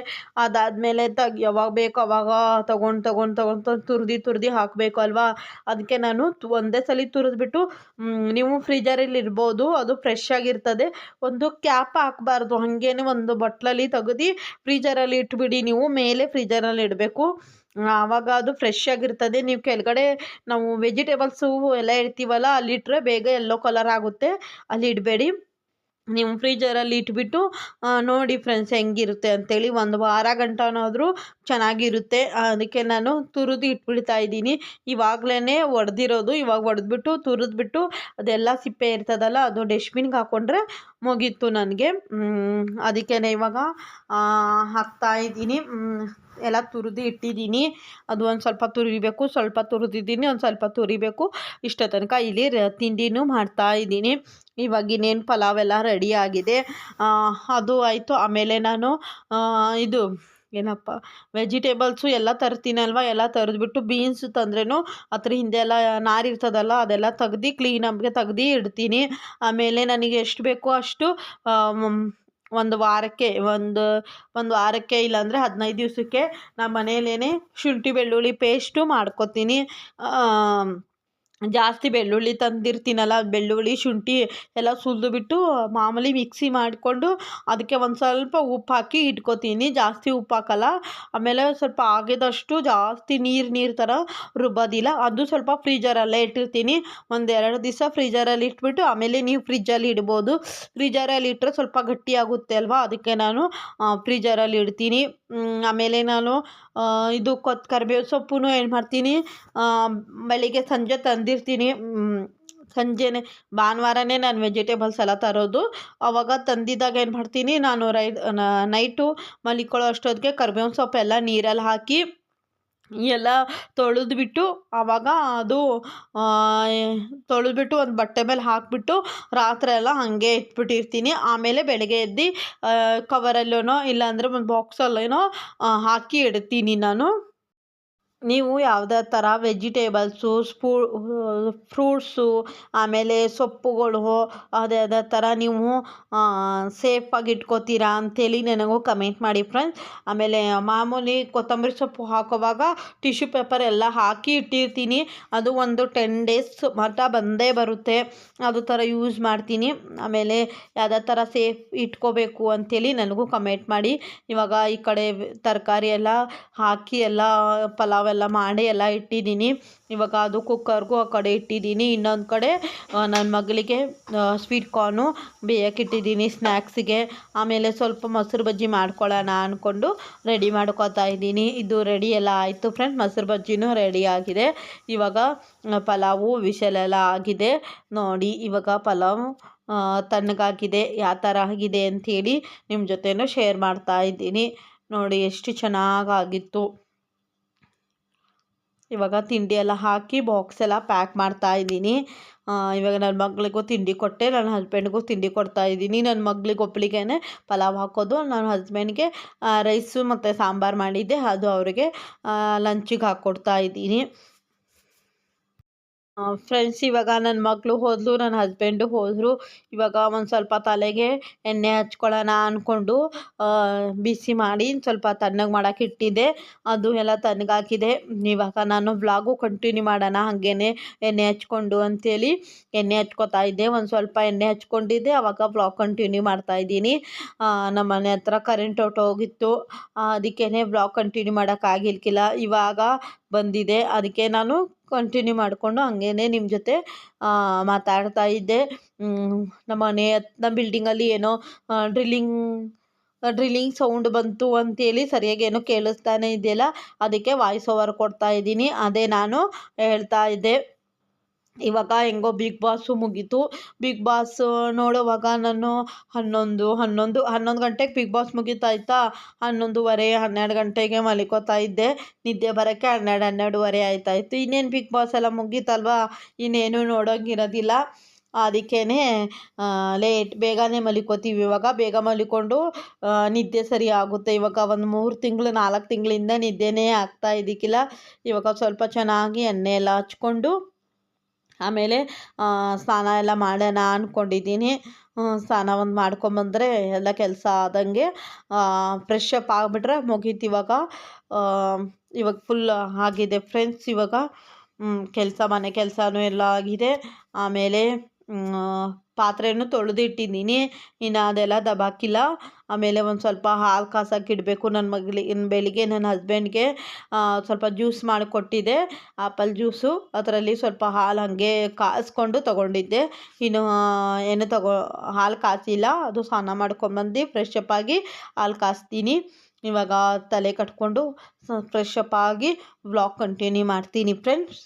ಅದಾದಮೇಲೆ ಯಾವಾಗ ಬೇಕು ಅವಾಗ ತಗೊಂಡು ತುರಿದು ಹಾಕಬೇಕು ಅಲ್ವಾ. ಅದಕ್ಕೆ ನಾನು ಒಂದೇ ಸಲ ತುರಿದ್ಬಿಟ್ಟು ನೀವು ಫ್ರೀಜರಲ್ಲಿ ಇರ್ಬೋದು, ಅದು ಫ್ರೆಶ್ ಆಗಿರ್ತದೆ. ಒಂದು ಕ್ಯಾಪ್ ಹಾಕಬಾರ್ದು, ಹಾಗೇನೆ ಒಂದು ಬಟ್ಲಲ್ಲಿ ತೆಗೆದು ಫ್ರೀಜರಲ್ಲಿ ಇಟ್ಬಿಡಿ. ನೀವು ಮೇಲೆ ಫ್ರೀಜರಲ್ಲಿ ಇಡಬೇಕು, ಆವಾಗ ಅದು ಫ್ರೆಶ್ ಆಗಿರ್ತದೆ. ನೀವು ಕೆಳಗಡೆ ನಾವು ವೆಜಿಟೇಬಲ್ಸು ಎಲ್ಲ ಇಡ್ತೀವಲ್ಲ, ಅಲ್ಲಿಟ್ಟರೆ ಬೇಗ ಯೆಲ್ಲೋ ಕಲರ್ ಆಗುತ್ತೆ. ಅಲ್ಲಿ ಇಡಬೇಡಿ. ನೀವು ಫ್ರೀಜರಲ್ಲಿ ಇಟ್ಬಿಟ್ಟು ನೋಡಿ ಫ್ರೆಂಡ್ಸ್ ಹೆಂಗಿರುತ್ತೆ ಅಂಥೇಳಿ. ಒಂದು ವಾರ ಗಂಟನಾದರೂ ಚೆನ್ನಾಗಿರುತ್ತೆ. ಅದಕ್ಕೆ ನಾನು ತುರಿದು ಇಟ್ಬಿಡ್ತಾ ಇದ್ದೀನಿ. ಇವಾಗಲೇ ಒಡೆದಿರೋದು, ಇವಾಗ ಒಡೆದ್ಬಿಟ್ಟು ತುರಿದ್ಬಿಟ್ಟು ಅದೆಲ್ಲ ಸಿಪ್ಪೆ ಇರ್ತದಲ್ಲ ಅದು ಡಸ್ಟ್ಬಿನ್ಗೆ ಹಾಕ್ಕೊಂಡ್ರೆ ಮುಗೀತು ನನಗೆ. ಅದಕ್ಕೇ ಇವಾಗ ಹಾಕ್ತಾಯಿದ್ದೀನಿ. ಎಲ್ಲ ತುರಿದು ಇಟ್ಟಿದ್ದೀನಿ. ಅದು ಒಂದು ಸ್ವಲ್ಪ ತುರಿಬೇಕು, ಸ್ವಲ್ಪ ತುರಿದಿದ್ದೀನಿ, ಒಂದು ಸ್ವಲ್ಪ ತುರಿಬೇಕು. ಇಷ್ಟ ತನಕ ಇಲ್ಲಿ ತಿಂಡಿನೂ ಮಾಡ್ತಾಯಿದ್ದೀನಿ. ಇವಾಗ ಇನ್ನೇನು ಪಲಾವ್ ಎಲ್ಲ ರೆಡಿ ಆಗಿದೆ, ಅದು ಆಯಿತು. ಆಮೇಲೆ ನಾನು ಇದು ಏನಪ್ಪ ವೆಜಿಟೇಬಲ್ಸು ಎಲ್ಲ ತರ್ತೀನಲ್ವ, ಎಲ್ಲ ತರಿದ್ಬಿಟ್ಟು ಬೀನ್ಸ್ ತಂದ್ರೂ ಅದ್ರ ಹಿಂದೆ ಎಲ್ಲ ನಾರು ಇರ್ತದಲ್ಲ ಅದೆಲ್ಲ ತೆಗ್ದು ಕ್ಲೀನಾಗಿ ತೆಗ್ದು ಇಡ್ತೀನಿ. ಆಮೇಲೆ ನನಗೆ ಎಷ್ಟು ಬೇಕೋ ಅಷ್ಟು ಒಂದು ವಾರಕ್ಕೆ ಇಲ್ಲಾಂದರೆ 15 ದಿವಸಕ್ಕೆ ನಮ್ಮ ಮನೆಯಲ್ಲೇ ಶುಂಠಿ ಬೆಳ್ಳುಳ್ಳಿ ಪೇಸ್ಟು ಮಾಡ್ಕೊತೀನಿ. ಜಾಸ್ತಿ ಬೆಳ್ಳುಳ್ಳಿ ತಂದಿರ್ತೀನಲ್ಲ, ಬೆಳ್ಳುಳ್ಳಿ ಶುಂಠಿ ಎಲ್ಲ ಸುಲಿದುಬಿಟ್ಟು ಮಾಮೂಲಿ ಮಿಕ್ಸಿ ಮಾಡಿಕೊಂಡು ಅದಕ್ಕೆ ಒಂದು ಸ್ವಲ್ಪ ಉಪ್ಪು ಹಾಕಿ ಇಟ್ಕೊತೀನಿ. ಜಾಸ್ತಿ ಉಪ್ಪು ಹಾಕಲ್ಲ. ಆಮೇಲೆ ಸ್ವಲ್ಪ ಆಗಿದಷ್ಟು ಜಾಸ್ತಿ ನೀರು ಥರ ರುಬ್ಬೋದಿಲ್ಲ, ಅದು ಸ್ವಲ್ಪ ಫ್ರೀಜರಲ್ಲೇ ಇಟ್ಟಿರ್ತೀನಿ. 1-2 ದಿವಸ ಫ್ರೀಜರಲ್ಲಿ ಇಟ್ಬಿಟ್ಟು ಆಮೇಲೆ ನೀವು ಫ್ರಿಜ್ಜಲ್ಲಿ ಇಡ್ಬೋದು. ಫ್ರೀಜರಲ್ಲಿ ಇಟ್ಟರೆ ಸ್ವಲ್ಪ ಗಟ್ಟಿಯಾಗುತ್ತೆ ಅಲ್ವಾ, ಅದಕ್ಕೆ ನಾನು ಫ್ರೀಜರಲ್ಲಿ ಇಡ್ತೀನಿ. ಆಮೇಲೆ ನಾನು ಇದು ಕರಿಬೇವು ಸೊಪ್ಪು ಏನು ಮಾಡ್ತೀನಿ, ಬೆಳಿಗ್ಗೆ ಸಂಜೆ ತಂದಿರ್ತೀನಿ. ಸಂಜೆನೇ ಭಾನುವಾರನೇ ನಾನು ವೆಜಿಟೇಬಲ್ಸ್ ಎಲ್ಲ ತರೋದು. ಆವಾಗ ತಂದಿದ್ದಾಗ ಏನು ಮಾಡ್ತೀನಿ, ನಾನು ನೈಟು ಮಲಿಕೊಳ್ಳೋ ಅಷ್ಟೊತ್ತಿಗೆ ಕರಿಬೇವಿನ ಸೊಪ್ಪು ಎಲ್ಲ ನೀರಲ್ಲಿ ಹಾಕಿ ಎಲ್ಲ ತೊಳೆದ್ಬಿಟ್ಟು ಆವಾಗ ಅದು ತೊಳೆದ್ಬಿಟ್ಟು ಒಂದು ಬಟ್ಟೆ ಮೇಲೆ ಹಾಕಿಬಿಟ್ಟು ರಾತ್ರಿ ಎಲ್ಲ ಹಾಗೆ ಇಟ್ಬಿಟ್ಟಿರ್ತೀನಿ. ಆಮೇಲೆ ಬೆಳಗ್ಗೆ ಎದ್ದು ಕವರಲ್ಲೋ ಇಲ್ಲಾಂದರೆ ಒಂದು ಬಾಕ್ಸಲ್ಲೇನೋ ಹಾಕಿ ಇಡ್ತೀನಿ ನಾನು. ನೀವು ಯಾವುದೇ ಥರ ವೆಜಿಟೇಬಲ್ಸು ಫ್ರೂಟ್ಸು ಆಮೇಲೆ ಸೊಪ್ಪುಗಳು ಅದೇ ಥರ ನೀವು ಸೇಫಾಗಿ ಇಟ್ಕೋತೀರಾ ಅಂಥೇಳಿ ನನಗೂ ಕಮೆಂಟ್ ಮಾಡಿ ಫ್ರೆಂಡ್ಸ್. ಆಮೇಲೆ ಮಾಮೂಲಿ ಕೊತ್ತಂಬರಿ ಸೊಪ್ಪು ಹಾಕೋವಾಗ ಟಿಶ್ಯೂ ಪೇಪರ್ ಎಲ್ಲ ಹಾಕಿ ಇಟ್ಟಿರ್ತೀನಿ. ಅದು ಒಂದು 10 ಡೇಸ್ ಮಟ್ಟ ಬಂದೇ ಬರುತ್ತೆ. ಅದು ಥರ ಯೂಸ್ ಮಾಡ್ತೀನಿ. ಆಮೇಲೆ ಯಾವುದೇ ಥರ ಸೇಫ್ ಇಟ್ಕೋಬೇಕು ಅಂಥೇಳಿ ನನಗೂ ಕಮೆಂಟ್ ಮಾಡಿ. ಇವಾಗ ಈ ಕಡೆ ತರಕಾರಿ ಎಲ್ಲ ಹಾಕಿ ಎಲ್ಲ ಪಲಾವ್ ಎಲ್ಲ ಮಾಡಿ ಎಲ್ಲ ಇಟ್ಟಿದ್ದೀನಿ. ಇವಾಗ ಅದು ಕುಕ್ಕರ್ಗೂ ಆ ಕಡೆ ಇಟ್ಟಿದ್ದೀನಿ. ಇನ್ನೊಂದು ಕಡೆ ನನ್ನ ಮಗಳಿಗೆ ಸ್ವೀಟ್ ಕಾರ್ನು ಬೇಯಕ್ಕಿಟ್ಟಿದ್ದೀನಿ ಸ್ನ್ಯಾಕ್ಸಿಗೆ. ಆಮೇಲೆ ಸ್ವಲ್ಪ ಮೊಸರು ಬಜ್ಜಿ ಮಾಡ್ಕೊಳ್ಳೋಣ ಅಂದ್ಕೊಂಡು ರೆಡಿ ಮಾಡ್ಕೊತಾ ಇದ್ದೀನಿ. ಇದು ರೆಡಿ ಎಲ್ಲ ಆಯಿತು ಫ್ರೆಂಡ್ಸ್. ಮೊಸರು ಬಜ್ಜಿನೂ ರೆಡಿ ಆಗಿದೆ. ಇವಾಗ ಪಲಾವು ವಿಷಲೆಲ್ಲ ಆಗಿದೆ ನೋಡಿ. ಇವಾಗ ಪಲಾವು ತಣ್ಣಗಾಗಿದೆ. ಯಾವ ಥರ ಆಗಿದೆ ಅಂಥೇಳಿ ನಿಮ್ಮ ಜೊತೆನೂ ಶೇರ್ ಮಾಡ್ತಾ ಇದ್ದೀನಿ ನೋಡಿ. ಎಷ್ಟು ಚೆನ್ನಾಗಾಗಿತ್ತು. ಇವಾಗ ತಿಂಡಿ ಎಲ್ಲ ಹಾಕಿ ಬಾಕ್ಸ್ ಎಲ್ಲ ಪ್ಯಾಕ್ ಮಾಡ್ತಾ ಇದ್ದೀನಿ. ಇವಾಗ ನನ್ನ ಮಗಳಿಗೂ ತಿಂಡಿ ಕೊಟ್ಟೆ, ನನ್ನ ಹಸ್ಬೆಂಡ್ಗೂ ತಿಂಡಿ ಕೊಡ್ತಾ ಇದ್ದೀನಿ. ನನ್ನ ಮಗಳಿಗೆ ಒಬ್ಬಳಿಗೆ ಪಲಾವ್ ಹಾಕೋದು, ನನ್ನ ಹಸ್ಬೆಂಡ್ಗೆ ರೈಸು ಮತ್ತು ಸಾಂಬಾರು ಮಾಡಿದ್ದೆ, ಅದು ಅವರಿಗೆ ಲಂಚಿಗೆ ಹಾಕ್ಕೊಡ್ತಾ ಇದ್ದೀನಿ. ಫ್ರೆಂಡ್ಸ್, ಇವಾಗ ನನ್ನ ಮಗಳು ಹೋದ್ಲು, ನನ್ನ ಹಸ್ಬೆಂಡು ಹೋದರು. ಇವಾಗ ಒಂದು ಸ್ವಲ್ಪ ತಲೆಗೆ ಎಣ್ಣೆ ಹಚ್ಕೊಳ್ಳೋಣ ಅಂದ್ಕೊಂಡು ಬಿಸಿ ಮಾಡಿ ಸ್ವಲ್ಪ ತಣ್ಣಗೆ ಮಾಡೋಕೆ ಇಟ್ಟಿದ್ದೆ. ಅದು ಎಲ್ಲ ತಣ್ಣಗಾಕಿದೆ. ಇವಾಗ ನಾನು ವ್ಲಾಗು ಕಂಟಿನ್ಯೂ ಮಾಡೋಣ ಹಾಗೇ ಎಣ್ಣೆ ಹಚ್ಕೊಂಡು ಅಂಥೇಳಿ ಎಣ್ಣೆ ಹಚ್ಕೊತಾ ಇದ್ದೆ. ಒಂದು ಸ್ವಲ್ಪ ಎಣ್ಣೆ ಹಚ್ಕೊಂಡಿದ್ದೆ, ಆವಾಗ ವ್ಲಾಗ್ ಕಂಟಿನ್ಯೂ ಮಾಡ್ತಾಯಿದ್ದೀನಿ. ನಮ್ಮ ಮನೆ ಹತ್ರ ಕರೆಂಟ್ ಹೋಗಿತ್ತು, ಅದಕ್ಕೇ ವ್ಲಾಗ್ ಕಂಟಿನ್ಯೂ ಮಾಡೋಕ್ಕಾಗಿರ್ಲಿಲ್ಲ. ಇವಾಗ ಬಂದಿದೆ, ಅದಕ್ಕೆ ನಾನು ಕಂಟಿನ್ಯೂ ಮಾಡಿಕೊಂಡು ಹಂಗೇ ನಿಮ್ಮ ಜೊತೆ ಮಾತಾಡ್ತಾ ಇದ್ದೆ. ನಮ್ಮ ಬಿಲ್ಡಿಂಗಲ್ಲಿ ಏನೋ ಡ್ರಿಲ್ಲಿಂಗ್ ಸೌಂಡ್ ಬಂತು ಅಂತೇಳಿ ಸರಿಯಾಗಿ ಏನೋ ಕೇಳಿಸ್ತಾನೆ ಇದೆಯಲ್ಲ, ಅದಕ್ಕೆ ವಾಯ್ಸ್ ಓವರ್ ಕೊಡ್ತಾ ಇದ್ದೀನಿ. ಅದೇ ನಾನು ಹೇಳ್ತಾ ಇದ್ದೆ. ಇವಾಗ ಹೆಂಗೋ ಬಿಗ್ ಬಾಸು ಮುಗೀತು. ಬಿಗ್ ಬಾಸ್ ನೋಡುವಾಗ ನಾನು 11 ಗಂಟೆಗೆ ಬಿಗ್ ಬಾಸ್ ಮುಗೀತಾಯ್ತಾ. 11:30 12 ಗಂಟೆಗೆ ಮಲ್ಕೋತಾ ಇದ್ದೆ. ನಿದ್ದೆ ಬರೋಕ್ಕೆ 12:30 ಆಯ್ತಾಯಿತ್ತು. ಇನ್ನೇನು ಬಿಗ್ ಬಾಸ್ ಎಲ್ಲ ಮುಗೀತಲ್ವಾ, ಇನ್ನೇನು ನೋಡೋಂಗಿರೋದಿಲ್ಲ. ಅದಕ್ಕೇ ಬೇಗನೆ ಮಲ್ಕೋತೀವಿ. ಇವಾಗ ಬೇಗ ಮಲ್ಕೊಂಡು ನಿದ್ದೆ ಸರಿ ಆಗುತ್ತೆ. ಇವಾಗ ಒಂದು 3 ತಿಂಗಳು 4 ತಿಂಗಳಿಂದ ನಿದ್ದೆನೇ ಆಗ್ತಾ ಇದ್ದಕ್ಕಿಲ್ಲ. ಇವಾಗ ಸ್ವಲ್ಪ ಚೆನ್ನಾಗಿ ಎಣ್ಣೆ ಎಲ್ಲ ಹಚ್ಕೊಂಡು ಆಮೇಲೆ ಸ್ನಾನ ಎಲ್ಲ ಮಾಡೋಣ ಅಂದ್ಕೊಂಡಿದ್ದೀನಿ. ಸ್ನಾನ ಒಂದು ಮಾಡ್ಕೊಂಬಂದರೆ ಎಲ್ಲ ಕೆಲಸ ಆದಂಗೆ ಫ್ರೆಶ್ ಅಪ್ ಆಗಿಬಿಟ್ರೆ ಮುಗೀತು. ಇವಾಗ ಫುಲ್ ಆಗಿದೆ ಫ್ರೆಂಡ್ಸ್. ಇವಾಗ ಮನೆ ಕೆಲಸನೂ ಎಲ್ಲ ಆಗಿದೆ. ಆಮೇಲೆ ಪಾತ್ರೆನೂ ತೊಳೆದಿಟ್ಟಿದ್ದೀನಿ, ಇನ್ನು ಅದೆಲ್ಲ ದಬಾಕಿಲ್ಲ. ಆಮೇಲೆ ಒಂದು ಸ್ವಲ್ಪ ಹಾಲು ಕಾಸಕ್ಕೆ ಇಡಬೇಕು. ಬೆಳಿಗ್ಗೆ ನನ್ನ ಹಸ್ಬೆಂಡ್ಗೆ ಸ್ವಲ್ಪ ಜ್ಯೂಸ್ ಮಾಡಿಕೊಟ್ಟಿದ್ದೆ, ಆ್ಯಪಲ್ ಜ್ಯೂಸು. ಅದರಲ್ಲಿ ಸ್ವಲ್ಪ ಹಾಲು ಹಾಗೆ ಕಾಯಿಸ್ಕೊಂಡು ತೊಗೊಂಡಿದ್ದೆ. ಇನ್ನು ಹಾಲು ಕಾಯಿಸಿಲ್ಲ, ಅದು ಸ್ನಾನ ಮಾಡ್ಕೊಂಬಂದು ಫ್ರೆಶ್ ಅಪ್ ಆಗಿ ಹಾಲು ಕಾಯಿಸ್ತೀನಿ. ಇವಾಗ ತಲೆ ಕಟ್ಕೊಂಡು ಫ್ರೆಶ್ ಅಪ್ ಆಗಿ ವ್ಲಾಗ್ ಕಂಟಿನ್ಯೂ ಮಾಡ್ತೀನಿ ಫ್ರೆಂಡ್ಸ್.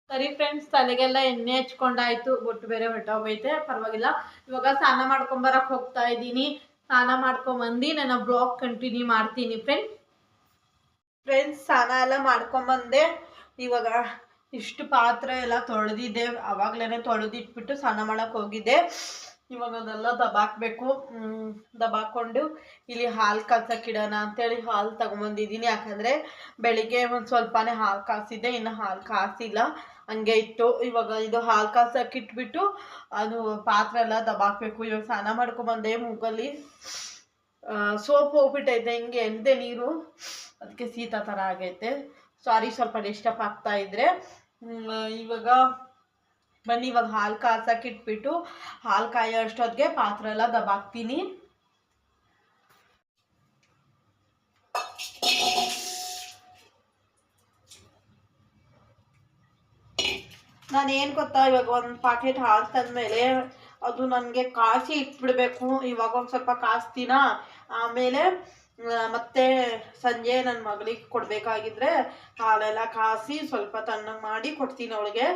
ಸರಿ ಫ್ರೆಂಡ್ಸ್, ತಲೆಗೆಲ್ಲ ಎಣ್ಣೆ ಹಚ್ಕೊಂಡಾಯ್ತು, ಬೊಟ್ಟು ಬೇರೆ ಹೊರಟೋಗೈತೆ, ಪರವಾಗಿಲ್ಲ. ಇವಾಗ ಸ್ನಾನ ಮಾಡ್ಕೊಂಬರಕ್ಕೆ ಹೋಗ್ತಾ ಇದ್ದೀನಿ. ಸ್ನಾನ ಮಾಡ್ಕೊಂಬಂದು ನನ್ನ ಬ್ಲಾಗ್ ಕಂಟಿನ್ಯೂ ಮಾಡ್ತೀನಿ ಫ್ರೆಂಡ್ಸ್. ಸ್ನಾನ ಎಲ್ಲ ಮಾಡ್ಕೊಂಬಂದೆ. ಇವಾಗ ಇಷ್ಟು ಪಾತ್ರೆ ಎಲ್ಲ ತೊಳೆದಿದ್ದೆ, ಆವಾಗಲೇ ತೊಳೆದಿಟ್ಬಿಟ್ಟು ಸ್ನಾನ ಮಾಡೋಕ್ಕೆ ಹೋಗಿದ್ದೆ. ಇವಾಗ ಅದೆಲ್ಲ ದಬಾಕಬೇಕು. ದಬಾಕೊಂಡು ಇಲ್ಲಿ ಹಾಲು ಕಾಯ್ಸೋಕ್ಕಿಡೋಣ ಅಂತೇಳಿ ಹಾಲು ತಗೊಂಬಂದಿದ್ದೀನಿ. ಯಾಕಂದರೆ ಬೆಳಿಗ್ಗೆ ಒಂದು ಸ್ವಲ್ಪನೇ ಹಾಲು ಕಾಯಿಸಿದ್ದೆ, ಇನ್ನು ಹಾಲು ಕಾಯಿಸಿಲ್ಲ, ಹಂಗೆ ಇತ್ತು. ಇವಾಗ ಇದು ಹಾಲು ಕಾಯ್ಸೋಕೆ ಇಟ್ಬಿಟ್ಟು ಅದು ಪಾತ್ರೆ ಎಲ್ಲ ದಬಾಕಬೇಕು. ಇವಾಗ ಸ್ನಾನ ಮಾಡ್ಕೊಂಬಂದೆ. ಮೂಗಲ್ಲಿ ಸೋಪ್ ಹೋಗ್ಬಿಟ್ಟೈತೆ, ಹಿಂಗೆ ಎಲ್ದೆ ನೀರು, ಅದಕ್ಕೆ ಶೀತ ಥರ ಆಗೈತೆ. ಸಾರಿ, ಸ್ವಲ್ಪ ಡಿಸ್ಟರ್ಬ್ ಆಗ್ತಾ ಇದ್ರೆ. ಇವಾಗ ಬನ್ನಿ, ಇವಾಗ ಹಾಲು ಕಾಯ್ಸೋಕೆ ಇಟ್ಬಿಟ್ಟು ಹಾಲು ಕಾಯೋ ಅಷ್ಟೊತ್ತಿಗೆ ಪಾತ್ರೆ ಎಲ್ಲ ದಬಾಕ್ತೀನಿ. ನಾನೇನು ಗೊತ್ತಾ, ಇವಾಗ ಒಂದು ಪಾಕೆಟ್ ಹಾಲು ತಂದಮೇಲೆ ಅದು ನನಗೆ ಕಾಯಿಸಿ ಇಟ್ಬಿಡಬೇಕು. ಇವಾಗ ಒಂದು ಸ್ವಲ್ಪ ಕಾಯಿಸ್ತೀನ, ಆಮೇಲೆ ಮತ್ತೆ ಸಂಜೆ ನನ್ನ ಮಗಳಿಗೆ ಕೊಡಬೇಕಾಗಿದ್ರೆ ಹಾಲೆಲ್ಲ ಕಾಯಿಸಿ ಸ್ವಲ್ಪ ತಣ್ಣಗೆ ಮಾಡಿ ಕೊಡ್ತೀನಿ ಅವಳಿಗೆ.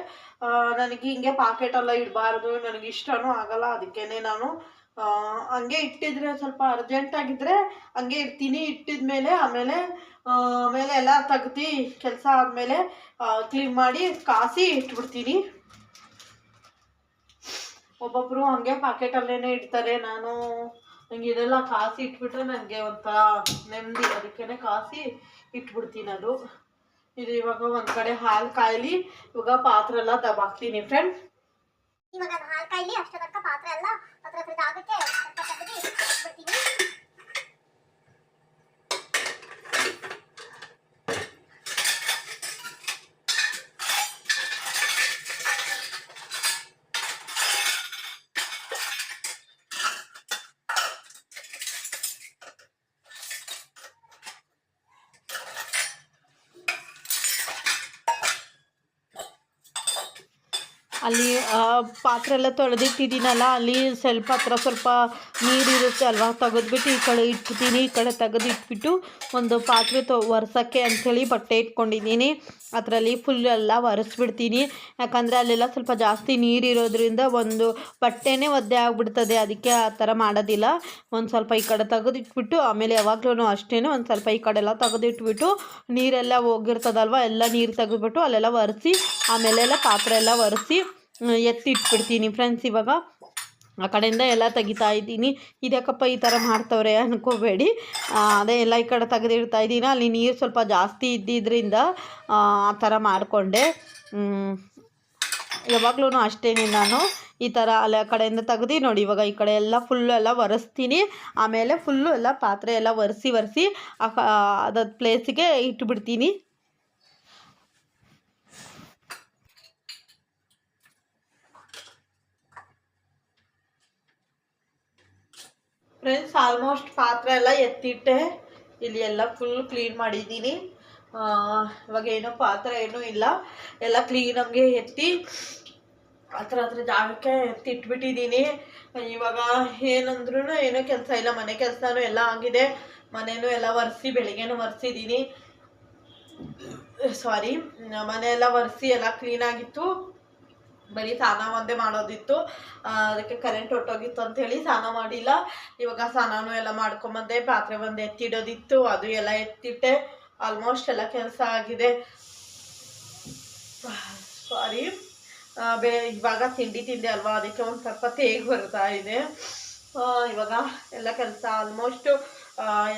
ನನಗೆ ಹಿಂಗೆ ಪಾಕೆಟೆಲ್ಲ ಇಡಬಾರ್ದು, ನನಗೆ ಇಷ್ಟನೂ ಆಗಲ್ಲ. ಅದಕ್ಕೇ ನಾನು ಹಂಗೆ ಇಟ್ಟಿದ್ರೆ ಸ್ವಲ್ಪ ಅರ್ಜೆಂಟಾಗಿದ್ದರೆ ಹಂಗೆ ಇಡ್ತೀನಿ. ಇಟ್ಟಿದ್ಮೇಲೆ ಆಮೇಲೆ ಎಲ್ಲ ತೆಗ್ದು ಕೆಲಸ ಆದಮೇಲೆ ಕ್ಲೀನ್ ಮಾಡಿ ಕಾಯಿಸಿ ಇಟ್ಬಿಡ್ತೀನಿ. ಒಬ್ಬೊಬ್ಬರು ಹಂಗೆ ಪಾಕೆಟಲ್ಲೇ ಇಡ್ತಾರೆ. ನಾನು ನಂಗೆ ಇದೆಲ್ಲ ಕಾಯಿಸಿ ಇಟ್ಬಿಟ್ರೆ ನನಗೆ ಒಂಥರ ನೆಮ್ಮದಿ, ಅದಕ್ಕೇ ಕಾಯಿಸಿ ಇಟ್ಬಿಡ್ತೀನಿ. ಇದು ಇವಾಗ ಒಂದು ಕಡೆ ಹಾಲು ಕಾಯಲಿ, ಇವಾಗ ಪಾತ್ರೆ ಎಲ್ಲ ದಬಾಕ್ತೀನಿ ಫ್ರೆಂಡ್ಸ್. ಇವಾಗ ಹಾಲು ಕಾಯಲಿ, ಅಷ್ಟೇ ತನಕ ಪಾತ್ರೆ ಎಲ್ಲ ಆಗುತ್ತೆ. ಅಲ್ಲಿ ಪಾತ್ರೆ ಎಲ್ಲ ತೊಳೆದಿಟ್ಟಿದ್ದೀನಲ್ಲ, ಅಲ್ಲಿ ಸ್ವಲ್ಪ ನೀರಿರುತ್ತೆ ಅಲ್ವಾ, ತೆಗೆದ್ಬಿಟ್ಟು ಈ ಕಡೆ ಇಟ್ಬಿಡ್ತೀನಿ. ಈ ಕಡೆ ತೆಗೆದು ಇಟ್ಬಿಟ್ಟು ಒಂದು ಪಾತ್ರೆ ಒರೆಸೋಕ್ಕೆ ಅಂಥೇಳಿ ಬಟ್ಟೆ ಇಟ್ಕೊಂಡಿದ್ದೀನಿ. ಅದರಲ್ಲಿ ಫುಲ್ ಎಲ್ಲ ಒರೆಸ್ಬಿಡ್ತೀನಿ. ಯಾಕಂದರೆ ಅಲ್ಲೆಲ್ಲ ಸ್ವಲ್ಪ ಜಾಸ್ತಿ ನೀರಿರೋದ್ರಿಂದ ಒಂದು ಬಟ್ಟೆನೇ ಒದ್ದೆ ಆಗಿಬಿಡ್ತದೆ. ಅದಕ್ಕೆ ಆ ಥರ ಮಾಡೋದಿಲ್ಲ. ಒಂದು ಸ್ವಲ್ಪ ಈ ಕಡೆ ತೆಗೆದಿಟ್ಬಿಟ್ಟು ಆಮೇಲೆ ಯಾವಾಗಲೂ ಅಷ್ಟೇ ಒಂದು ಸ್ವಲ್ಪ ಈ ಕಡೆ ಎಲ್ಲ ತೆಗೆದಿಟ್ಬಿಟ್ಟು ನೀರೆಲ್ಲ ಹೋಗಿರ್ತದಲ್ವ, ಎಲ್ಲ ನೀರು ತೆಗೆದ್ಬಿಟ್ಟು ಅಲ್ಲೆಲ್ಲ ಒರೆಸಿ ಆಮೇಲೆಲ್ಲ ಪಾತ್ರೆ ಎಲ್ಲ ಒರೆಸಿ ಎತ್ತಿಟ್ಬಿಡ್ತೀನಿ ಫ್ರೆಂಡ್ಸ್. ಇವಾಗ ಆ ಕಡೆಯಿಂದ ಎಲ್ಲ ತೆಗಿತಾ ಇದ್ದೀನಿ. ಇದ್ಯಾಕಪ್ಪ ಈ ಥರ ಮಾಡ್ತವ್ರೆ ಅಂದ್ಕೋಬೇಡಿ. ಅದೇ ಎಲ್ಲ ಈ ಕಡೆ ತೆಗೆದಿಡ್ತಾ ಇದ್ದೀನಿ. ಅಲ್ಲಿ ನೀರು ಸ್ವಲ್ಪ ಜಾಸ್ತಿ ಇದ್ದಿದ್ದರಿಂದ ಆ ಥರ ಮಾಡಿಕೊಂಡೆ. ಯಾವಾಗಲೂ ಅಷ್ಟೇನೆ, ನಾನು ಈ ಥರ ಅಲ್ಲಿ ಆ ಕಡೆಯಿಂದ ತೆಗ್ದು ನೋಡಿ. ಇವಾಗ ಈ ಕಡೆ ಎಲ್ಲ ಫುಲ್ಲು ಎಲ್ಲ ಒರೆಸ್ತೀನಿ. ಆಮೇಲೆ ಫುಲ್ಲು ಎಲ್ಲ ಪಾತ್ರೆ ಎಲ್ಲ ಒರೆಸಿ ಅದ ಪ್ಲೇಸಿಗೆ ಇಟ್ಬಿಡ್ತೀನಿ. ಫ್ರೆಂಡ್ಸ್, ಆಲ್ಮೋಸ್ಟ್ ಪಾತ್ರೆ ಎಲ್ಲ ಎತ್ತಿಟ್ಟೆ. ಇಲ್ಲಿ ಎಲ್ಲ ಫುಲ್ ಕ್ಲೀನ್ ಮಾಡಿದ್ದೀನಿ. ಇವಾಗ ಏನೋ ಪಾತ್ರೆ ಏನೂ ಇಲ್ಲ, ಎಲ್ಲ ಕ್ಲೀನಾಗಿ ಎತ್ತಿ ಹತ್ರ ಜಾಗಕ್ಕೆ ಎತ್ತಿಟ್ಬಿಟ್ಟಿದ್ದೀನಿ. ಇವಾಗ ಏನಂದ್ರೂ ಏನೂ ಕೆಲಸ ಇಲ್ಲ, ಮನೆ ಕೆಲಸನೂ ಎಲ್ಲ ಆಗಿದೆ. ಮನೆಯೂ ಎಲ್ಲ ಒರೆಸಿ ಬೆಳಿಗ್ಗೆನೂ ಒರೆಸಿದ್ದೀನಿ. ಮನೆ ಎಲ್ಲ ಒರೆಸಿ ಎಲ್ಲ ಕ್ಲೀನಾಗಿತ್ತು. ಬರೀ ಸ್ನಾನ ಒಂದೇ ಮಾಡೋದಿತ್ತು. ಅದಕ್ಕೆ ಕರೆಂಟ್ ಹೊಟ್ಟೋಗಿತ್ತು ಅಂಥೇಳಿ ಸ್ನಾನ ಮಾಡಿಲ್ಲ. ಇವಾಗ ಸ್ನಾನನೂ ಎಲ್ಲ ಮಾಡ್ಕೊಂಬಂದೆ. ಪಾತ್ರೆ ಬಂದು ಎತ್ತಿಡೋದಿತ್ತು, ಅದು ಎಲ್ಲ ಎತ್ತಿಟ್ಟೆ. ಆಲ್ಮೋಸ್ಟ್ ಎಲ್ಲ ಕೆಲಸ ಆಗಿದೆ. ಇವಾಗ ತಿಂಡಿ ತಿಂದೆ ಅಲ್ವಾ, ಅದಕ್ಕೆ ಒಂದು ಸ್ವಲ್ಪ ತೇಗ್ ಬರ್ತಾ ಇದೆ. ಇವಾಗ ಎಲ್ಲ ಕೆಲಸ ಆಲ್ಮೋಸ್ಟ್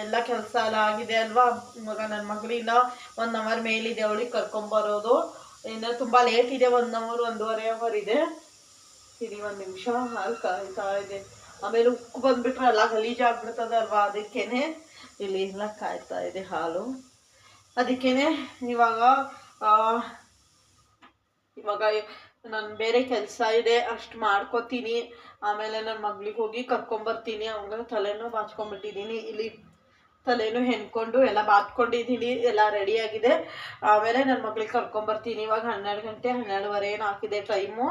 ಎಲ್ಲ ಕೆಲಸ ಎಲ್ಲ ಆಗಿದೆ ಅಲ್ವಾ. ಇವಾಗ ನನ್ನ ಮಗಳಿಂದ 1 ಅವರ್ ಮೇಲಿದೆ ಅವಳಿಗೆ ಕರ್ಕೊಂಬರೋದು. ಇನ್ನು ತುಂಬ ಲೇಟ್ ಇದೆ, 1 ಅವರ್ 1.5 ಅವರ್ ಇದೆ. ಇರಿ 1 ನಿಮಿಷ, ಹಾಲು ಕಾಯ್ತಾ ಇದೆ. ಆಮೇಲೆ ಉಕ್ಕು ಬಂದುಬಿಟ್ರೆ ಎಲ್ಲ ಗಲೀಜಾಗ್ಬಿಡ್ತದಲ್ವಾ, ಅದಕ್ಕೇ ಇಲ್ಲಿ ಎಲ್ಲ ಕಾಯ್ತಾ ಇದೆ ಹಾಲು. ಅದಕ್ಕೇ ಇವಾಗ ನಾನು ಬೇರೆ ಕೆಲಸ ಇದೆ, ಅಷ್ಟು ಮಾಡ್ಕೋತೀನಿ. ಆಮೇಲೆ ನನ್ನ ಮಗಳಿಗೆ ಹೋಗಿ ಕರ್ಕೊಂಬರ್ತೀನಿ. ಅವಾಗ ತಲೆನೂ ಬಾಚ್ಕೊಂಡ್ಬಿಟ್ಟಿದ್ದೀನಿ. ಇಲ್ಲಿ ತಲೆನೂ ಹೆಣ್ಕೊಂಡು ಎಲ್ಲ ಬಾತ್ಕೊಂಡಿದ್ದೀನಿ, ಎಲ್ಲ ರೆಡಿಯಾಗಿದೆ. ಆಮೇಲೆ ನನ್ನ ಮಗಳಿಗೆ ಕರ್ಕೊಂಬರ್ತೀನಿ. ಇವಾಗ 12 ಗಂಟೆ 12:30 ಏನು ಹಾಕಿದೆ ಟೈಮು.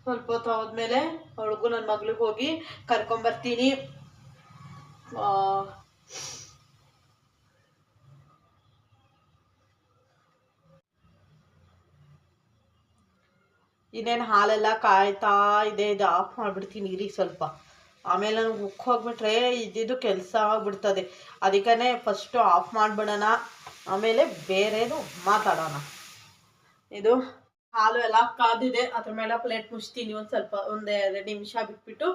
ಸ್ವಲ್ಪ ಹೊತ್ತು ಹೋದ್ಮೇಲೆ ಅವಳಿಗೂ ನನ್ನ ಮಗಳಿಗೆ ಹೋಗಿ ಕರ್ಕೊಂಬರ್ತೀನಿ. ಇನ್ನೇನು ಹಾಲೆಲ್ಲ ಕಾಯ್ತಾ ಇದೆ. ಇದು ಆಫ್ ಮಾಡಿಬಿಡ್ತೀನಿ ಇರಿ ಸ್ವಲ್ಪ. ಆಮೇಲೆ ನನಗೆ ಉಕ್ಕು ಹೋಗ್ಬಿಟ್ರೆ ಇದ್ದಿದ್ದು ಕೆಲಸ ಆಗ್ಬಿಡ್ತದೆ. ಅದಕ್ಕೇ ಫಸ್ಟು ಆಫ್ ಮಾಡಿಬಿಡೋಣ, ಆಮೇಲೆ ಬೇರೆದು ಮಾತಾಡೋಣ. ಇದು ಹಾಲು ಎಲ್ಲ ಕಾದಿದೆ, ಅದ್ರ ಮೇಲೆ ಪ್ಲೇಟ್ ಮುಚ್ತೀನಿ. ಒಂದು 2 ನಿಮಿಷ ಬಿಟ್ಬಿಟ್ಟು.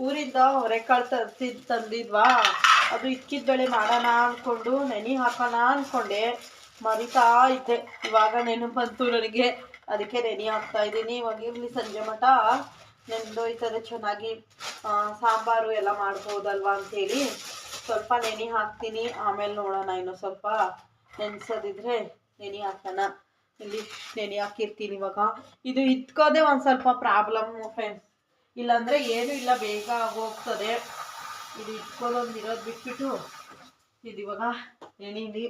ಊರಿಂದ ಅವರೆಕಾಳು ತಂದಿದ್ವಾ, ಅದು ಇಕ್ಕಿದ ಬೇಳೆ ಮಾಡೋಣ ಅಂದ್ಕೊಂಡು ನೆನೆ ಹಾಕೋಣ ಅಂದ್ಕೊಂಡೆ, ಮರಿತಾ ಇದ್ದೆ. ಇವಾಗ ನೆನಪು ಬಂತು ನನಗೆ, ಅದಕ್ಕೆ ನೆನೆ ಹಾಕ್ತಾ ಇದ್ದೀನಿ. ಇವಾಗ ಇರಲಿ, ಸಂಜೆ ಮಠ ನೆಂದೋಯ್ತದೆ ಚೆನ್ನಾಗಿ. ಸಾಂಬಾರು ಎಲ್ಲ ಮಾಡ್ಬೋದಲ್ವಾ ಅಂಥೇಳಿ ಸ್ವಲ್ಪ ನೆನೆ ಹಾಕ್ತೀನಿ. ಆಮೇಲೆ ನೋಡೋಣ, ಇನ್ನೂ ಸ್ವಲ್ಪ ನೆನೆಸೋದಿದ್ರೆ ನೆನೆ ಹಾಕೋಣ. ಇಲ್ಲಿ ನೆನೆ ಹಾಕಿರ್ತೀನಿ. ಇವಾಗ ಇದು ಇಟ್ಕೋದೆ ಒಂದು ಸ್ವಲ್ಪ ಪ್ರಾಬ್ಲಮ್ಮು ಫ್ರೆಂಡ್ಸ್, ಇಲ್ಲಾಂದರೆ ಏನೂ ಇಲ್ಲ, ಬೇಗ ಆಗೋಗ್ತದೆ. ಇದು ಇಟ್ಕೋದೊಂದು ಇರೋದು ಬಿಟ್ಬಿಟ್ಟು ಇದು ಇವಾಗ ನೆನೀಲಿ.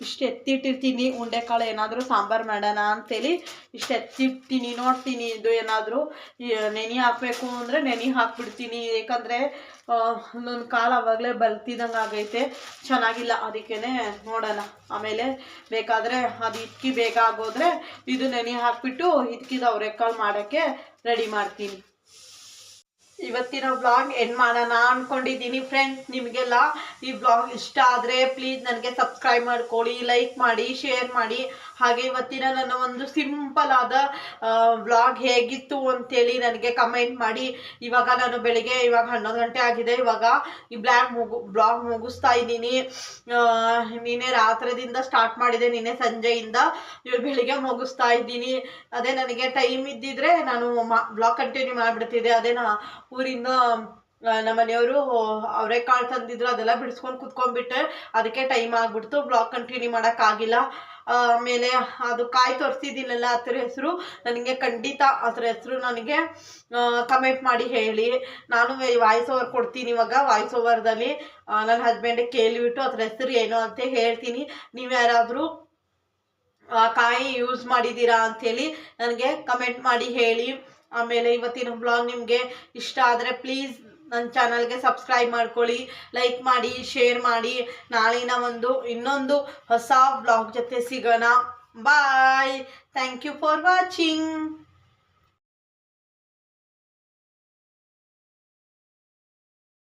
ಇಷ್ಟು ಎತ್ತಿಟ್ಟಿರ್ತೀನಿ. ಉಂಡೆಕಾಳು ಏನಾದರೂ ಸಾಂಬಾರು ಮಾಡೋಣ ಅಂತೇಳಿ ಇಷ್ಟು ಎತ್ತಿರ್ತೀನಿ. ನೋಡ್ತೀನಿ ಇದು ಏನಾದರೂ ನೆನೆ ಹಾಕಬೇಕು ಅಂದರೆ ನೆನೆ ಹಾಕ್ಬಿಡ್ತೀನಿ. ಯಾಕಂದರೆ ನನ್ನ ಕಾಲು ಆವಾಗಲೇ ಬಲ್ತಿದಂಗೆ ಆಗೈತೆ, ಚೆನ್ನಾಗಿಲ್ಲ. ಅದಕ್ಕೇ ನೋಡೋಣ, ಆಮೇಲೆ ಬೇಕಾದರೆ ಅದು ಇಟ್ಕಿ ಬೇಗ ಆಗೋದ್ರೆ ಇದು ನೆನೆ ಹಾಕ್ಬಿಟ್ಟು ಇಟ್ಕಿದ ಅವರೆಕಾಳು ಮಾಡೋಕ್ಕೆ ರೆಡಿ ಮಾಡ್ತೀನಿ. ಇವತ್ತಿನ ವ್ಲಾಗ್ ಎಂಡ್ ಮಾಡೋಣ ಅಂದ್ಕೊಂಡಿದ್ದೀನಿ ಫ್ರೆಂಡ್ಸ್. ನಿಮಗೆಲ್ಲ ಈ ವ್ಲಾಗ್ ಇಷ್ಟ ಆದರೆ ಪ್ಲೀಸ್ ನನಗೆ ಸಬ್ಸ್ಕ್ರೈಬ್ ಮಾಡ್ಕೊಳ್ಳಿ, ಲೈಕ್ ಮಾಡಿ, ಶೇರ್ ಮಾಡಿ. ಹಾಗೆ ಇವತ್ತಿನ ನನ್ನ ಒಂದು ಸಿಂಪಲ್ ಆದ ವ್ಲಾಗ್ ಹೇಗಿತ್ತು ಅಂತೇಳಿ ನನಗೆ ಕಮೆಂಟ್ ಮಾಡಿ. ಇವಾಗ ನಾನು ಬೆಳಿಗ್ಗೆ ಇವಾಗ 11 ಗಂಟೆ ಆಗಿದೆ. ಇವಾಗ ಈ ಬ್ಲಾಗ್ ಮುಗಿಸ್ತಾ ಇದ್ದೀನಿ. ನಿನ್ನೆ ರಾತ್ರಿದಿಂದ ಸ್ಟಾರ್ಟ್ ಮಾಡಿದೆ, ನಿನ್ನೆ ಸಂಜೆಯಿಂದ ಇವಾಗ ಬೆಳಿಗ್ಗೆ ಮುಗಿಸ್ತಾ ಇದ್ದೀನಿ. ಅದೇ ನನಗೆ ಟೈಮ್ ಇದ್ದಿದ್ರೆ ನಾನು ಬ್ಲಾಗ್ ಕಂಟಿನ್ಯೂ ಮಾಡಿಬಿಡ್ತಿದ್ದೆ. ಅದೇ ಊರಿಂದ ನಮ್ಮ ಮನೆಯವರು ಅವರೆಕಾಳು ತಂದಿದ್ರು, ಅದೆಲ್ಲ ಬಿಡಿಸ್ಕೊಂಡು ಕುತ್ಕೊಂಡ್ಬಿಟ್ಟೆ. ಅದಕ್ಕೆ ಟೈಮ್ ಆಗಿಬಿಡ್ತು, ಬ್ಲಾಗ್ ಕಂಟಿನ್ಯೂ ಮಾಡೋಕ್ಕಾಗಿಲ್ಲ. ಆಮೇಲೆ ಅದು ಕಾಯಿ ತೋರಿಸಿದ್ದೀನಲ್ಲ ಅದ್ರ ಹೆಸರು ನನಗೆ ಖಂಡಿತ ಅದ್ರ ಹೆಸರು ನನಗೆ ಕಮೆಂಟ್ ಮಾಡಿ ಹೇಳಿ. ನಾನು ವಾಯ್ಸ್ ಓವರ್ ಕೊಡ್ತೀನಿ ಇವಾಗ. ವಾಯ್ಸ್ ಓವರ್ದಲ್ಲಿ ನನ್ನ ಹಸ್ಬೆಂಡಿಗೆ ಕೇಳಿಬಿಟ್ಟು ಅದ್ರ ಹೆಸರು ಏನು ಅಂತ ಹೇಳ್ತೀನಿ. ನೀವು ಯಾರಾದರೂ ಕಾಯಿ ಯೂಸ್ ಮಾಡಿದ್ದೀರಾ ಅಂಥೇಳಿ ನನಗೆ ಕಮೆಂಟ್ ಮಾಡಿ ಹೇಳಿ. ಆಮೇಲೆ ಇವತ್ತಿನ ಬ್ಲಾಗ್ ನಿಮಗೆ ಇಷ್ಟ ಆದರೆ ಪ್ಲೀಸ್ ನನ್ನ ಚಾನಲ್ಗೆ ಸಬ್ಸ್ಕ್ರೈಬ್ ಮಾಡ್ಕೊಳ್ಳಿ, ಲೈಕ್ ಮಾಡಿ, ಶೇರ್ ಮಾಡಿ. ನಾಳಿನ ಇನ್ನೊಂದು ಹೊಸ ಬ್ಲಾಗ್ ಜೊತೆ ಸಿಗೋಣ. Bye. Thank you for watching.